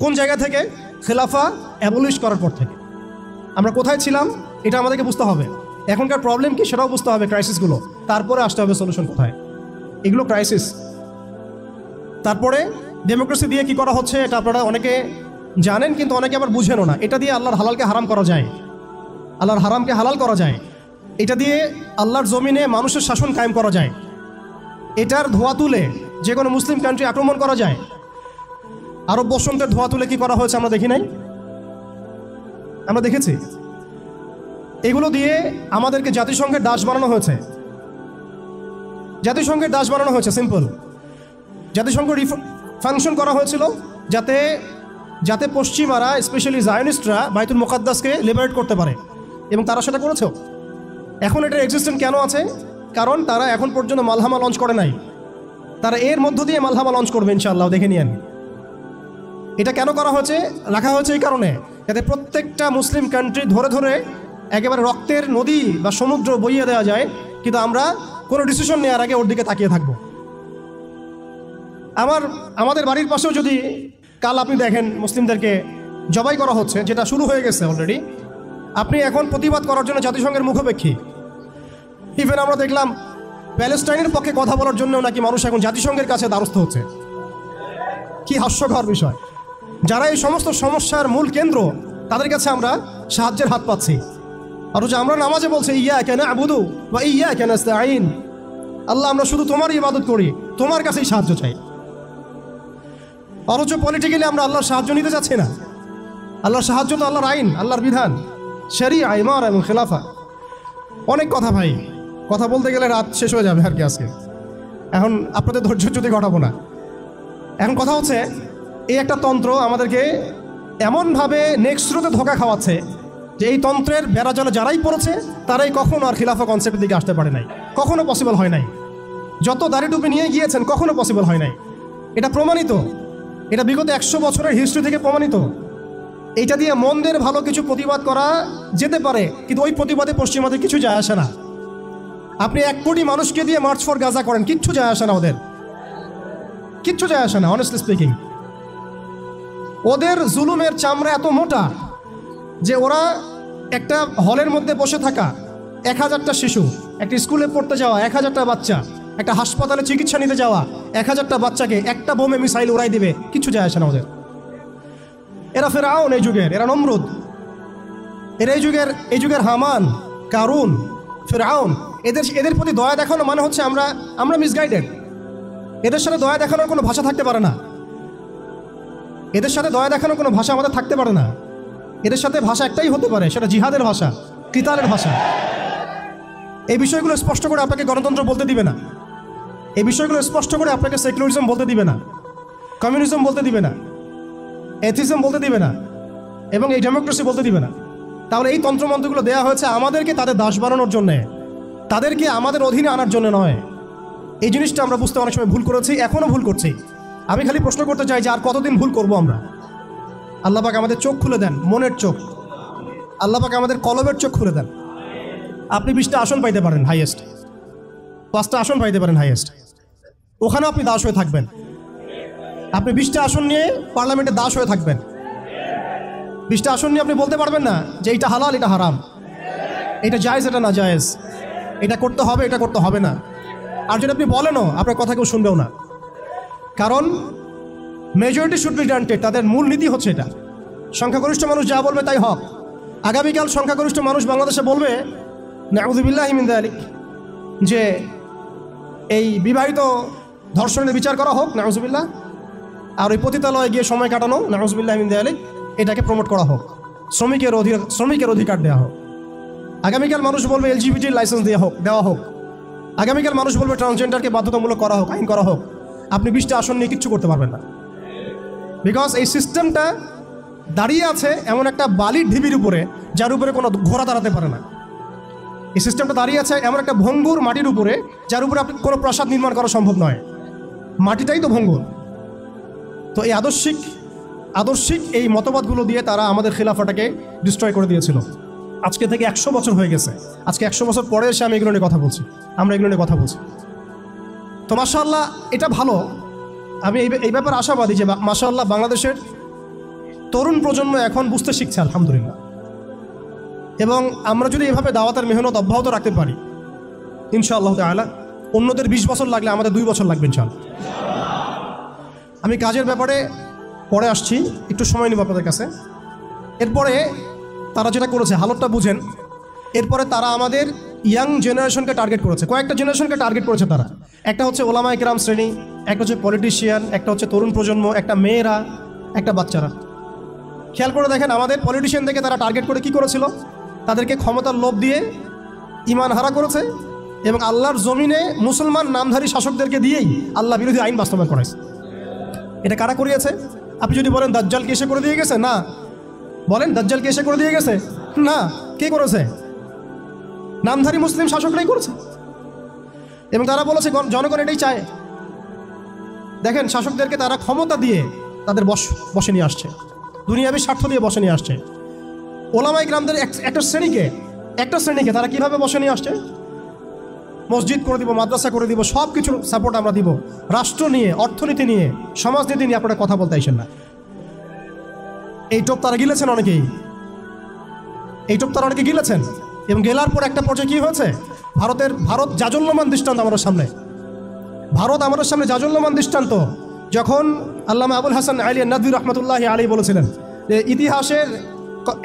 [SPEAKER 1] কোন জায়গা থেকে? খেলাফা অ্যাবলিশ করার পর থেকে। আমরা কোথায় ছিলাম এটা আমাদেরকে বুঝতে হবে। এখনকার প্রবলেম কি সেটাও বুঝতে হবে, ক্রাইসিসগুলো, তারপরে আসতে হবে সলিউশন কোথায়। এগুলো ক্রাইসিস। তারপরে ডেমোক্রেসি দিয়ে কি করা হচ্ছে এটা আপনারা অনেকে জানেন, কিন্তু অনেকে আবার বুঝেনও না। এটা দিয়ে আল্লাহর হালালকে হারাম করা যায়, আল্লাহর হারামকে হালাল করা যায়। এটা দিয়ে আল্লাহর জমিনে মানুষের শাসন কায়েম করা যায়। এটার ধোয়া তুলে যে কোনো মুসলিম কান্ট্রি আক্রমণ করা যায়। আরব বসন্তের ধোয়া তুলে কি করা হয়েছে আমরা দেখি নাই? আমরা দেখেছি। এগুলো দিয়ে আমাদেরকে জাতিসংঘের দাস বানানো হয়েছে, জাতিসংঘের দাস বানানো হয়েছে। সিম্পল, জাতিসংঘ ফাংশন করা হয়েছিল যাতে পশ্চিমারা, স্পেশালি জায়নিস্টরা বাইতুল মুকাদ্দাসকে লিবারেট করতে পারে, এবং তারা সেটা করেছেও। এখন এটার এক্সিস্টেন্স কেন আছে? কারণ তারা এখন পর্যন্ত মালহামা লঞ্চ করে নাই। তারা এর মধ্য দিয়ে মালহামা লঞ্চ করবে ইনশাআল্লাহ, দেখে নিয়েন। এটা কেন করা হয়েছে, রাখা হয়েছে এই কারণে, যাতে প্রত্যেকটা মুসলিম কান্ট্রি ধরে ধরে একেবারে রক্তের নদী বা সমুদ্র বইয়ে দেওয়া যায়, কিন্তু আমরা কোনো ডিসিশন নেওয়ার আগে ওর দিকে তাকিয়ে থাকবো। আমাদের বাড়ির পাশেও যদি কাল আপনি দেখেন মুসলিমদেরকে জবাই করা হচ্ছে, যেটা শুরু হয়ে গেছে অলরেডি, আপনি এখন প্রতিবাদ করার জন্য জাতিসংঘের মুখোপেক্ষী। ইভেন আমরা দেখলাম প্যালেস্টাইনের পক্ষে কথা বলার জন্য নাকি মানুষ এখন জাতিসংঘের কাছে দ্বারস্থ হচ্ছে। কি হাস্যকর বিষয়! যারা এই সমস্ত সমস্যার মূল কেন্দ্র, তাদের কাছে আমরা সাহায্যের হাত পাচ্ছি। অথচ আমরা নামাজে বলছি ইয়্যাকা না'বুদু ওয়া ইয়্যাকা নাস্তাঈন, আল্লাহ আমরা শুধু তোমারই ইবাদত করি, তোমার কাছেই সাহায্য চাই। অথচ পলিটিক্যালি আমরা আল্লাহর সাহায্য নিতে চাচ্ছি না। আল্লাহর সাহায্য তো আল্লাহর আইন, আল্লাহর বিধান, শরিয়া, ইমারা এবং খেলাফা। অনেক কথা ভাই, কথা বলতে গেলে রাত শেষ হয়ে যাবে আর কি আজকে। এখন আপনাদের ধৈর্য যদি ঘটাবো না। এখন কথা হচ্ছে, এই একটা তন্ত্র আমাদেরকে এমনভাবে নেক্সট স্রোতে ধোঁকা খাওয়াচ্ছে যে এই তন্ত্রের বেড়াজালে যারাই পড়েছে তারাই কখনো আর খিলাফা কনসেপ্টের দিকে আসতে পারে নাই, কখনো পসিবল হয় নাই। যত দাড়ি টুপি নিয়ে গিয়েছেন কখনো পসিবল হয় নাই। এটা প্রমাণিত, এটা বিগত 100 বছরের হিস্ট্রি থেকে প্রমাণিত। এইটা দিয়ে মন্দের ভালো কিছু প্রতিবাদ করা যেতে পারে, কিন্তু ওই প্রতিবাদে পশ্চিমাদের কিছু যায় আসে না। আপনি 1 কোটি মানুষকে দিয়ে মার্চ ফর গাজা করেন, কিচ্ছু যায় আসে না, ওদের কিচ্ছু যায় আসে না। অনেস্টলি স্পিকিং, ওদের জুলুমের চামড়া এত মোটা যে ওরা একটা হলের মধ্যে বসে থাকা 1000টা শিশু, একটা স্কুলে পড়তে যাওয়া 1000টা বাচ্চা, একটা হাসপাতালে চিকিৎসা নিতে যাওয়া 1000টা বাচ্চাকে একটা বোমে মিসাইল উড়াই দিবে, কিচ্ছু যায় আসে না ওদের। এরা ফেরাউন এই যুগের, এরা নমরুদ, এরা এই যুগের হামান, কারুন, ফেরাউন। এদের প্রতি দয়া দেখানো মানে হচ্ছে আমরা মিসগাইডেড। এদের সাথে দয়া দেখানোর কোনো ভাষা থাকতে পারে না। এদের সাথে দয়া দেখানোর কোনো ভাষা আমাদের থাকতে পারে না। এদের সাথে ভাষা একটাই হতে পারে, সেটা জিহাদের ভাষা, কিতালের ভাষা। এই বিষয়গুলো স্পষ্ট করে আপনাকে গণতন্ত্র বলতে দিবে না। এই বিষয়গুলো স্পষ্ট করে আপনাকে সেকুলারিজম বলতে দিবে না, কমিউনিজম বলতে দিবে না, এথিজম বলতে দিবে না, এবং এই ডেমোক্রেসি বলতে দিবে না। তাহলে এই তন্ত্রমন্ত্রগুলো দেওয়া হয়েছে আমাদেরকে তাদের দাস বানানোর জন্যে, তাদেরকে আমাদের অধীনে আনার জন্য নয়। এই জিনিসটা আমরা বুঝতে অনেক সময় ভুল করেছি, এখনও ভুল করছি। আমি খালি প্রশ্ন করতে চাই যে আর কতদিন ভুল করবো আমরা? আল্লাহ পাক আমাদের চোখ খুলে দেন, মনের চোখ। আল্লাহ পাক আমাদের কলবের চোখ খুলে দেন। আপনি 20টা আসন পাইতে পারেন হাইয়েস্ট, 5টা আসন পাইতে পারেন হাইয়েস্ট, ওখানে আপনি দাস হয়ে থাকবেন। আপনি 20টা আসন নিয়ে পার্লামেন্টে দাস হয়ে থাকবেন। 20টা আসন নিয়ে আপনি বলতে পারবেন না যে এটা হালাল, এটা হারাম, এটা জায়েজ, এটা না জায়েজ, এটা করতে হবে, এটা করতে হবে না। আর যদি আপনি বলেনও, আপনার কথা কেউ শুনবেও না। কারণ মেজরিটি শুড বি গ্রান্টেড, তাদের মূল নীতি হচ্ছে এটা। সংখ্যাগরিষ্ঠ মানুষ যা বলবে তাই হক। আগামীকাল সংখ্যাগরিষ্ঠ মানুষ বাংলাদেশে বলবে নাউযুবিল্লাহি মিন যালিক, যে এই বিবাহিত ধর্ষণের বিচার করা হোক, নাউযুবিল্লাহ, আর ওই পতিতালয়ে গিয়ে সময় কাটানো, নাউযুবিল্লাহি মিন যালিক, এটাকে প্রমোট করা হোক, শ্রমিকের অধিকার দেওয়া হোক। আগামীকাল মানুষ বলবে এলজিবিটির লাইসেন্স দেওয়া হোক। আগামীকাল মানুষ বলবে ট্রান্সজেন্ডারকে বাধ্যতামূলক করা হোক, আইন করা হোক। আপনি 20টা আসন নিয়ে কিচ্ছু করতে পারবেন না। বিকজ এই সিস্টেমটা দাঁড়িয়ে আছে এমন একটা বালির ঢিবির উপরে, যার উপরে কোনো ঘোড়া দাঁড়াতে পারে না। এই সিস্টেমটা দাঁড়িয়ে আছে এমন একটা ভঙ্গুর মাটির উপরে, যার উপরে আপনি কোনো প্রাসাদ নির্মাণ করা সম্ভব নয়। মাটিটাই তো ভঙ্গুর। তো এই আদর্শিক এই মতবাদগুলো দিয়ে তারা আমাদের খিলাফাটাকে ডিস্ট্রয় করে দিয়েছিল। আজকে থেকে 100 বছর হয়ে গেছে। আজকে 100 বছর পরে এসে আমি এগুলো নিয়ে কথা বলছি, আমরা এগুলো নিয়ে কথা বলছি। তো মাশাআল্লাহ, এটা ভালো। আমি এই ব্যাপারে আশাবাদী যে মাশাআল্লাহ বাংলাদেশের তরুণ প্রজন্ম এখন বুঝতে শিখছে, আলহামদুলিল্লাহ। এবং আমরা যদি এভাবে দাওয়াতের মেহনত অব্যাহত রাখতে পারি, ইনশাআল্লাহ তাআলা, অন্যদের 20 বছর লাগলে আমাদের 2 বছর লাগবে ইনশাআল্লাহ। আমি কাজের ব্যাপারে পরে আসছি, একটু সময় নেব আপনাদের কাছে। এরপরে তারা যেটা করেছে, হালতটা বুঝেন। এরপরে তারা আমাদের ইয়াং জেনারেশনকে টার্গেট করেছে, কয়েকটা জেনারেশনকে টার্গেট করেছে তারা। একটা হচ্ছে ওলামায়ে কেরাম শ্রেণী, একটা হচ্ছে পলিটিশিয়ান, একটা হচ্ছে তরুণ প্রজন্ম, একটা মেয়েরা, একটা বাচ্চারা। খেয়াল করে দেখেন, আমাদের পলিটিশিয়ানদেরকে তারা টার্গেট করে কি করেছিল? তাদেরকে ক্ষমতার লোভ দিয়ে ইমান হারা করেছে, এবং আল্লাহর জমিনে মুসলমান নামধারী শাসকদেরকে দিয়েই আল্লাহ বিরোধী আইন বাস্তবায়ন করাইছে। এটা কারা করিয়েছে? আপনি যদি বলেন দাজ্জাল কে এসে করে দিয়ে গেছে, না। বলেন দাজ্জাল কে এসে করে দিয়ে গেছে, না। কে করেছে? নামধারী মুসলিম শাসকরাই করেছে। এবং তারা বলেছে জনগণ এটাই চায়। দেখেন, শাসকদেরকে তারা ক্ষমতা দিয়ে তাদের বসে নিয়ে আসছে, দুনিয়াবী স্বার্থ দিয়ে বসে নিয়ে আসছে। ওলামায়ে কেরামদের একটা শ্রেণীকে তারা কিভাবে বসে নিয়ে আসছে? মসজিদ করে দিব, মাদ্রাসা করে দিব, সব কিছুর সাপোর্ট আমরা দিব, রাষ্ট্র নিয়ে, অর্থনীতি নিয়ে, সমাজনীতি নিয়ে আপনারা কথা বলতে আইসেন না। এই টোপ তারা গিলেছেন অনেকেই, অনেকে গিলেছেন। এবং গেলার পর একটা পর্যায়ে কী হয়েছে? ভারত জাজল্যমান দৃষ্টান্ত আমাদের সামনে, জাজল্যমান দৃষ্টান্ত। যখন আল্লামা আবুল হাসান আলী নাদভী রহমতুল্লাহি আলী বলেছিলেন যে ইতিহাসের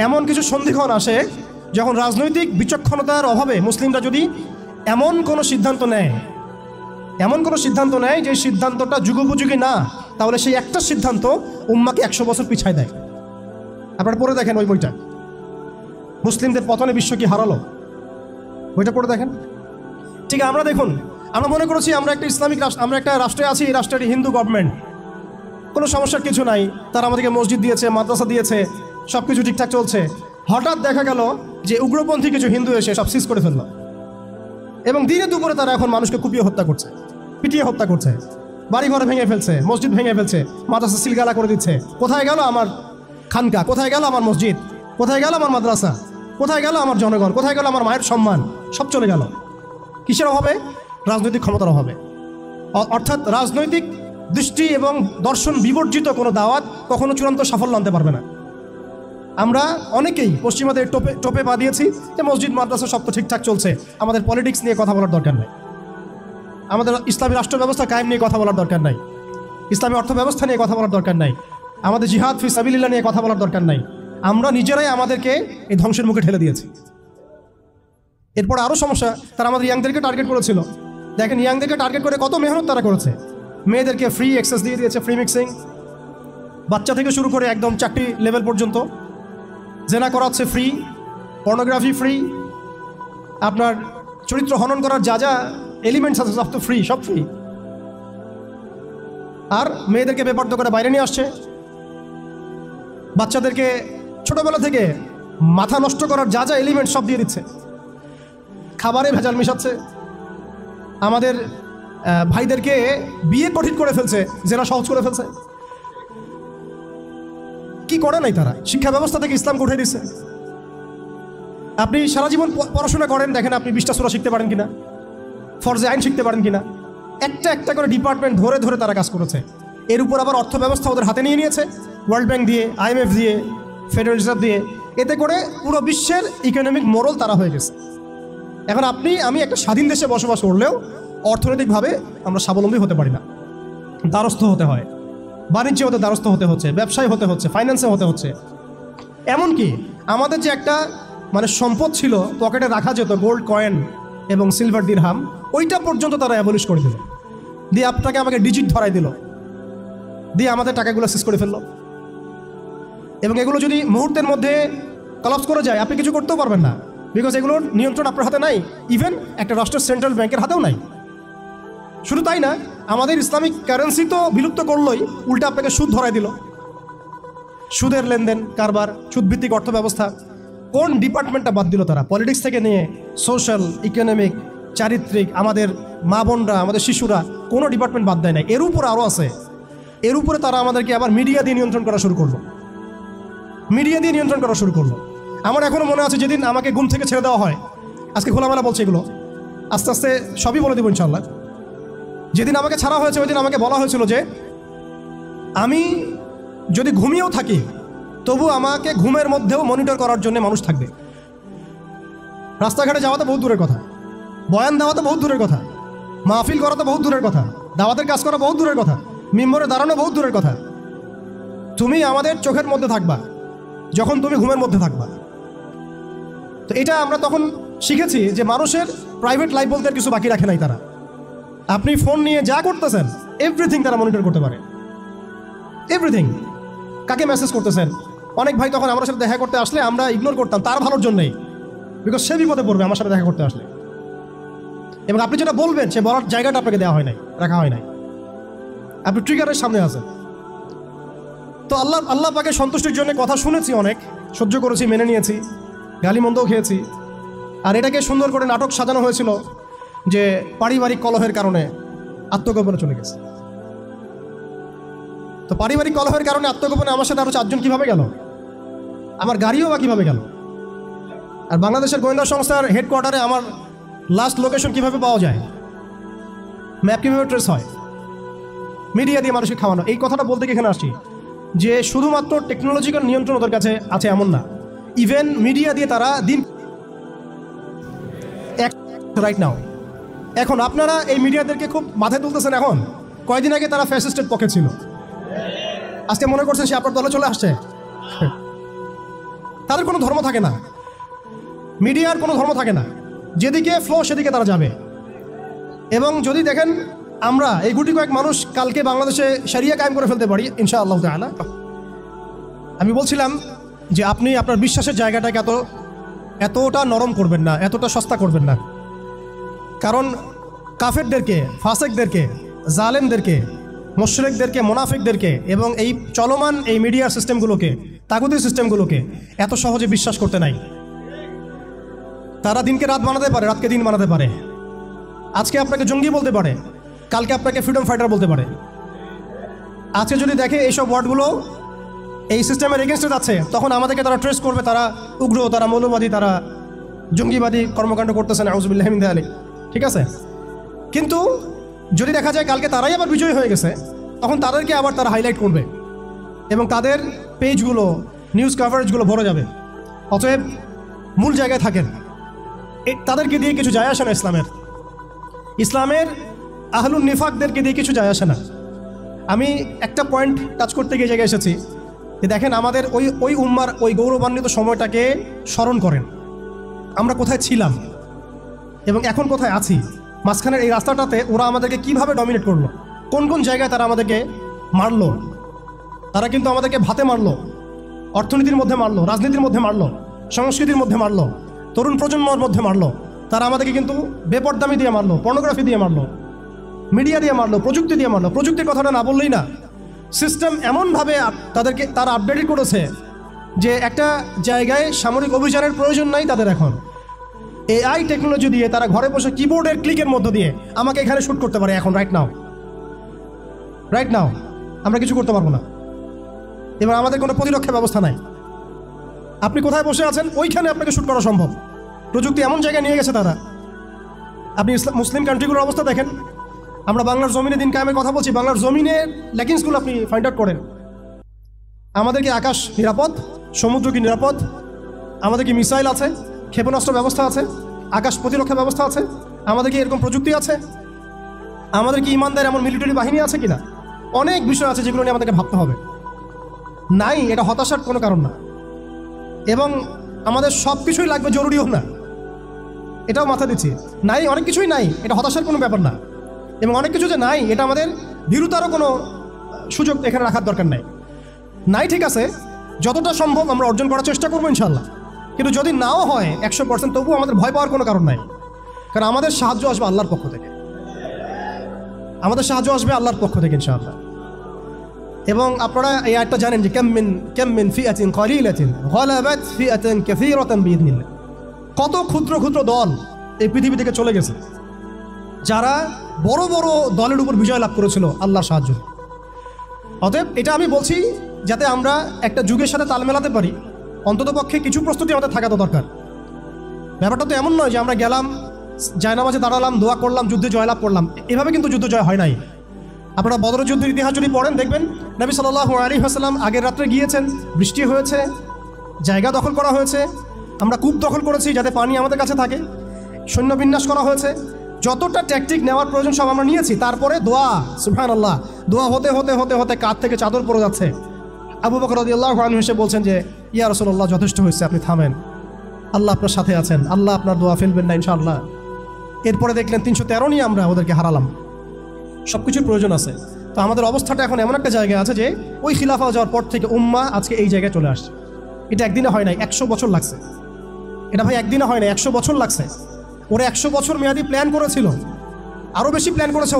[SPEAKER 1] এমন কিছু সন্ধিক্ষণ আসে যখন রাজনৈতিক বিচক্ষণতার অভাবে মুসলিমরা যদি এমন কোনো সিদ্ধান্ত নেয় যে সিদ্ধান্তটা যুগোপযোগী না, তাহলে সেই একটা সিদ্ধান্ত উম্মাকে 100 বছর পিছায় দেয়। আপনারা পড়ে দেখেন ওই বইটা, মুসলিমদের পতনে বিশ্ব কি হারালো, বইটা পড়ে দেখেন। ঠিক আমরা দেখুন, আমরা মনে করেছি আমরা একটা ইসলামিক রাষ্ট্র, আমরা একটা রাষ্ট্রে আছি, এই রাষ্ট্রের হিন্দু গভর্নমেন্ট, কোনো সমস্যার কিছু নাই, তারা আমাদেরকে মসজিদ দিয়েছে, মাদ্রাসা দিয়েছে, সব কিছু ঠিকঠাক চলছে। হঠাৎ দেখা গেল যে উগ্রপন্থী কিছু হিন্দু এসে সব সিজ করে ফেললো, এবং দিনে দুপুরে তারা এখন মানুষকে কুপিয়ে হত্যা করছে, পিটিয়ে হত্যা করছে, বাড়িঘর ভেঙে ফেলছে, মসজিদ ভেঙে ফেলছে, মাদ্রাসা সিলগালা করে দিচ্ছে। কোথায় গেল আমার খানকা, কোথায় গেল আমার মসজিদ, কোথায় গেল আমার মাদ্রাসা, কোথায় গেল আমার জনগণ, কোথায় গেল আমার মায়ের সম্মান, সব চলে গেল। কিসের অভাবে? রাজনৈতিক ক্ষমতার অভাবে। অর্থাৎ রাজনৈতিক দৃষ্টি এবং দর্শন বিবর্জিত কোনো দাওয়াত কখনো চূড়ান্ত সাফল্য আনতে পারবে না। আমরা অনেকেই পশ্চিমাদের টোপে পা দিয়েছি যে মসজিদ মাদ্রাসা সব তো ঠিকঠাক চলছে, আমাদের পলিটিক্স নিয়ে কথা বলার দরকার নাই, আমাদের ইসলামী রাষ্ট্র ব্যবস্থা কায়েম নিয়ে কথা বলার দরকার নাই, ইসলামী অর্থ ব্যবস্থা নিয়ে কথা বলার দরকার নাই, আমাদের জিহাদ ফি সাবিলিল্লাহ নিয়ে কথা বলার দরকার নাই। আমরা নিজেরাই আমাদেরকে এই ধ্বংসের মুখে ঠেলে দিয়েছি। এরপর আরও সমস্যা, তারা আমাদের ইয়াংদেরকে টার্গেট করেছিল। দেখেন, ইয়াংদেরকে টার্গেট করে কত মেহনত তারা করেছে। মেয়েদেরকে ফ্রি অ্যাক্সেস দিয়ে দিয়েছে, ফ্রি মিক্সিং, বাচ্চা থেকে শুরু করে একদম চাকরি লেভেল পর্যন্ত জেনা করাচ্ছে ফ্রি, পর্নোগ্রাফি ফ্রি, আপনার চরিত্র হনন করার যা এলিমেন্টস আছে সব তো ফ্রি, সব ফ্রি। আর মেয়েদেরকে বেপর্দা করে বাইরে নিয়ে আসছে, বাচ্চাদেরকে ছোটবেলা থেকে মাথা নষ্ট করার যা এলিমেন্ট সব দিয়ে দিচ্ছে, খাবারে ভেজাল মিশাচ্ছে, আমাদের ভাইদেরকে বিয়ে কঠিন করে ফেলছে, জেনা সহজ করে ফেলছে। কি করে নাই তারা? শিক্ষা ব্যবস্থা থেকে ইসলামকে উঠে দিচ্ছে। আপনি সারা জীবন পড়াশোনা করেন, দেখেন আপনি 20টা সূরা শিখতে পারেন কিনা, ফরজে আইন শিখতে পারেন কিনা। একটা করে ডিপার্টমেন্ট ধরে ধরে তারা কাজ করেছে। এর উপর আবার অর্থ ব্যবস্থা ওদের হাতে নিয়ে নিয়েছে, ওয়ার্ল্ড ব্যাংক দিয়ে, IMF দিয়ে, ফেডারেল রিজার্ভ দিয়ে। এতে করে পুরো বিশ্বের ইকোনমিক মোড়ল তারা হয়ে গেছে। এখন আপনি আমি একটা স্বাধীন দেশে বসবাস করলেও অর্থনৈতিকভাবে আমরা স্বাবলম্বী হতে পারি না, দ্বারস্থ হতে হয়, বাণিজ্যে হতে দ্বারস্থ হতে হচ্ছে, ব্যবসায় হতে হচ্ছে, ফাইন্যান্সে হতে হচ্ছে। এমনকি আমাদের যে একটা সম্পদ ছিল, পকেটে রাখা যেত গোল্ড কয়েন এবং সিলভার দিরহাম, ওইটা পর্যন্ত তারা অ্যাবলিশ করে দিল, দিয়ে আপনাকে আমাকে ডিজিট ধরাই দিল, দিয়ে আমাদের টাকাগুলো সিজ করে ফেললো। এবং এগুলো যদি মুহূর্তের মধ্যে কলাপস করে যায়, আপনি কিছু করতেও পারবেন না, বিকজ এগুলোর নিয়ন্ত্রণ আপনার হাতে নাই, ইভেন একটা রাষ্ট্রের সেন্ট্রাল ব্যাংকের হাতেও নাই। শুধু তাই না, আমাদের ইসলামিক কারেন্সি তো বিলুপ্ত করলোই, উল্টা আপনাকে সুদ ধরাই দিল, সুদের লেনদেন কারবার, সুদভিত্তিক অর্থ ব্যবস্থা। কোন ডিপার্টমেন্টটা বাদ দিল তারা? পলিটিক্স থেকে নিয়ে সোশ্যাল, ইকোনমিক, চারিত্রিক, আমাদের মা বোনরা, আমাদের শিশুরা, কোনো ডিপার্টমেন্ট বাদ দেয় না। এর উপর আরও আছে, এর উপরে তারা আমাদেরকে আবার মিডিয়া দিয়ে নিয়ন্ত্রণ করা শুরু করলো, আমার এখনও মনে আছে যেদিন আমাকে ঘুম থেকে ছেড়ে দেওয়া হয়, আজকে খোলামেলা বলছে এগুলো, আস্তে আস্তে সবই বলে দেবো ইনশাল্লাহ। যেদিন আমাকে ছাড়া হয়েছে ওই দিন আমাকে বলা হয়েছিল যে আমি যদি ঘুমিয়েও থাকি তবু আমাকে ঘুমের মধ্যেও মনিটর করার জন্য মানুষ থাকবে। রাস্তাঘাটে যাওয়া তো বহুত দূরের কথা, বয়ান দেওয়া তো বহুত দূরের কথা, মাহফিল করা তো বহুত দূরের কথা, দাওয়াতের কাজ করা বহুত দূরের কথা, মিম্বরে দাঁড়ানো বহুত দূরের কথা। তুমি আমাদের চোখের মধ্যে থাকবা যখন তুমি ঘুমের মধ্যে থাকবা। তো এটা আমরা তখন শিখেছি যে মানুষের প্রাইভেট লাইফ বলতে কিছু বাকি রাখে নাই তারা। আপনি ফোন নিয়ে যা করতেছেন এভরিথিং তারা মনিটর করতে পারে, এভরিথিং। কাকে মেসেজ করতেছেন, অনেক ভাই তখন আমার সাথে দেখা করতে আসলে আমরা ইগনোর করতাম তার ভালোর জন্যই, বিকজ সে বিপদে পড়বে আমার সাথে দেখা করতে আসলে। এবং আপনি যেটা বলবেন সে বলার জায়গাটা আপনাকে দেওয়া হয় নাই, রাখা হয় নাই, আপনি ট্রিগারের সামনে আছেন। তো আল্লাহ পাকে সন্তুষ্টির জন্য কথা শুনেছি, অনেক সহ্য করেছি, মেনে নিয়েছি, গালিমন্দও খেয়েছি। আর এটাকে সুন্দর করে নাটক সাজানো হয়েছিল যে পারিবারিক কলহের কারণে আত্মগোপনে চলে গেছে। তো পারিবারিক কলহের কারণে আত্মগোপনে আমার সাথে আরও 4 জন কীভাবে গেল, আমার গাড়িও বা কীভাবে গেল, আর বাংলাদেশের গোয়েন্দা সংস্থার হেডকোয়ার্টারে আমার লাস্ট লোকেশন কীভাবে পাওয়া যায়, ম্যাপ কীভাবে ট্রেস হয়, মিডিয়া দিয়ে মানুষকে খাওয়ানো। এই কথাটা বলতে গিয়ে এখানে আসছি যে শুধুমাত্র টেকনোলজিক্যাল নিয়ন্ত্রণ ওদের কাছে আছে এমন না, ইভেন মিডিয়া দিয়ে তারা দিন রাইট নাও। এখন আপনারা এই মিডিয়াদেরকে খুব মাথায় তুলতেছেন। এখন কয়েকদিন আগে তারা ফ্যাসিস্টের পক্ষে ছিল, আজকে মনে করছেন সে আপনার দলে চলে আসছে। তাদের কোনো ধর্ম থাকে না, মিডিয়ার কোনো ধর্ম থাকে না, যেদিকে ফ্লো সেদিকে তারা যাবে। এবং যদি দেখেন আমরা এই গুটি কয়েক মানুষ কালকে বাংলাদেশে শরিয়া কায়েম করে ফেলতে পারি ইনশাআল্লাহ তাআলা। আমি বলছিলাম যে আপনি আপনার বিশ্বাসের জায়গাটাকে এতটা নরম করবেন না, এতটা সস্তা করবেন না। কারণ কাফেরদেরকে, ফাসেকদেরকে, জালেমদেরকে, মুশরিকদেরকে, মুনাফিকদেরকে এবং এই চলমান এই মিডিয়া সিস্টেমগুলোকে, তাগুতি সিস্টেমগুলোকে এত সহজে বিশ্বাস করতে নাই। তারা দিনকে রাত বানাতে পারে, রাতকে দিন বানাতে পারে। আজকে আপনাকে জঙ্গি বলতে পারে, কালকে আপনাকে ফ্রিডম ফাইটার বলতে পারে। আজকে যদি দেখে এইসব ওয়ার্ডগুলো এই সিস্টেমের এগেনস্টে যাচ্ছে, তখন আমাদেরকে তারা ট্রেস করবে, তারা উগ্র, তারা মৌলবাদী, তারা জঙ্গিবাদী কর্মকাণ্ড করতেছে, নাউযুবিল্লাহি মিন যালিক। ঠিক আছে, কিন্তু যদি দেখা যায় কালকে তারাই আবার বিজয়ী হয়ে গেছে, তখন তাদেরকে আবার তারা হাইলাইট করবে এবং তাদের পেজগুলো, নিউজ কাভারেজগুলো ভরে যাবে। অতএব মূল জায়গায় থাকেন, তাদেরকে দিয়ে কিছু যায় আসে না। ইসলামের আহলুন নিফাকদেরকে দিয়ে কিছু যায় আসে না। আমি একটা পয়েন্ট টাচ করতে গিয়ে জায়গায় এসেছি যে দেখেন আমাদের ওই উম্মার ওই গৌরবান্বিত সময়টাকে স্মরণ করেন। আমরা কোথায় ছিলাম এবং এখন কোথায় আছি, মাঝখানের এই রাস্তাটাতে ওরা আমাদেরকে কিভাবে ডমিনেট করলো, কোন কোন জায়গায় তারা আমাদেরকে মারলো। তারা কিন্তু আমাদেরকে ভাতে মারলো, অর্থনীতির মধ্যে মারলো, রাজনীতির মধ্যে মারলো, সংস্কৃতির মধ্যে মারলো, তরুণ প্রজন্মের মধ্যে মারলো। তারা আমাদেরকে কিন্তু বেপরদামি দিয়ে মারলো, পর্নোগ্রাফি দিয়ে মারলো, মিডিয়া দিয়ে মারলো, প্রযুক্তি দিয়ে মারলো। প্রযুক্তির কথাটা না বললেই না, সিস্টেম এমনভাবে তারা আপডেট করেছে যে একটা জায়গায় সামরিক অভিযানের প্রয়োজন নাই তাদের। এখন এআই টেকনোলজি দিয়ে তারা ঘরে বসে কিবোর্ডের ক্লিকের মধ্য দিয়ে আমাকে এখানে শ্যুট করতে পারে। এখন রাইট নাও আমরা কিছু করতে পারবো না। এবার আমাদের কোনো প্রতিরক্ষা ব্যবস্থা নাই। আপনি কোথায় বসে আছেন ওইখানে আপনাকে শ্যুট করা সম্ভব। প্রযুক্তি এমন জায়গায় নিয়ে গেছে তারা। আপনি মুসলিম কান্ট্রিগুলোর অবস্থা দেখেন। আমরা বাংলার জমিনে দিন কায়েমের কথা বলছি, বাংলার জমিনে ল্যাকিংসগুলো আপনি ফাইন্ড আউট করেন। আমাদের কি আকাশ নিরাপদ, সমুদ্র কি নিরাপদ, আমাদের কি মিসাইল আছে, ক্ষেপণাস্ত্র ব্যবস্থা আছে, আকাশ প্রতিরক্ষা ব্যবস্থা আছে, আমাদের কি এরকম প্রযুক্তি আছে, আমাদের কি ইমানদার এমন মিলিটারি বাহিনী আছে কিনা। অনেক বিষয় আছে যেগুলো নিয়ে আমাদেরকে ভাবতে হবে। নাই, এটা হতাশার কোনো কারণ না। এবং আমাদের সব কিছুই লাগবে, জরুরিও না, এটাও মাথা দিচ্ছি। নাই, অনেক কিছুই নাই, এটা হতাশার কোনো ব্যাপার না। এবং অনেক কিছু যে নাই, এটা আমাদের ভীরুতারও কোনো সুযোগ এখানে রাখার দরকার নাই। ঠিক আছে, যতটা সম্ভব আমরা অর্জন করার চেষ্টা করবো ইনশাল্লাহ। কিন্তু যদি নাও হয় 100%, তবুও আমাদের ভয় পাওয়ার কোনো কারণ নাই। কারণ আমাদের সাহায্য আসবে আল্লাহর পক্ষ থেকে, আল্লাহর পক্ষ থেকে ইনশাআল্লাহ। এবং আপনারা এই আয়াতটা জানেন যে কাম মিন ফিআতিন কালিলাতিন গালাবাত ফিআতান কাসীরাতান বিইذনিল্লাহ। কত ক্ষুদ্র ক্ষুদ্র দল এই পৃথিবী থেকে চলে গেছে, যারা বড় বড় দলের উপর বিজয় লাভ করেছিল আল্লাহর সাহায্য। অতএব এটা আমি বলছি যাতে আমরা একটা যুগের সাথে তাল মেলাতে পারি, অন্ততপক্ষে কিছু প্রস্তুতি আমাদের থাকা তো দরকার। ব্যাপারটা তো এমন নয় যে আমরা গেলাম, জায়নামাজে দাঁড়ালাম, দোয়া করলাম, যুদ্ধে জয়লাভ করলাম। এভাবে কিন্তু যুদ্ধ জয় হয় নাই। আপনারা বদর যুদ্ধের ইতিহাস যদি পড়েন দেখবেন নবী সাল্লাল্লাহু আলাইহি ওয়াসাল্লাম আগের রাত্রে গিয়েছেন, বৃষ্টি হয়েছে, জায়গা দখল করা হয়েছে, আমরা কূপ দখল করেছি যাতে পানি আমাদের কাছে থাকে, সৈন্য বিন্যাস করা হয়েছে, যতটা ট্যাকটিক নেওয়ার প্রয়োজন সব আমরা নিয়েছি। তারপরে দোয়া, সুবহানাল্লাহ, দোয়া হতে হতে হতে হতে কাঁধ থেকে চাদর পড়ে যাচ্ছে। আবু বকর রাদিয়াল্লাহু আনহু এসে বলছেন যে ইয়া রাসূলুল্লাহ, যথেষ্ট হয়েছে, আপনি থামেন, আল্লাহ আপনার সাথে আছেন, আল্লাহ আপনার দোয়া ফেলবেন না ইনশাআল্লাহ। এরপরে দেখলেন 313 নিয়ে আমরা ওদেরকে হারালাম। সব কিছুর প্রয়োজন আছে। তো আমাদের অবস্থাটা এখন এমন একটা জায়গায় আছে যে ওই খিলাফা যাওয়ার পর থেকে উম্মাহ আজকে এই জায়গায় চলে আসছে। এটা একদিনে হয় নাই, 100 বছর লাগছে। এটা ভাই একদিনে হয় নাই, 100 বছর লাগছে। ওরা 100 বছর মেয়াদি প্ল্যান করেছিল, আরও বেশি প্ল্যান করেছে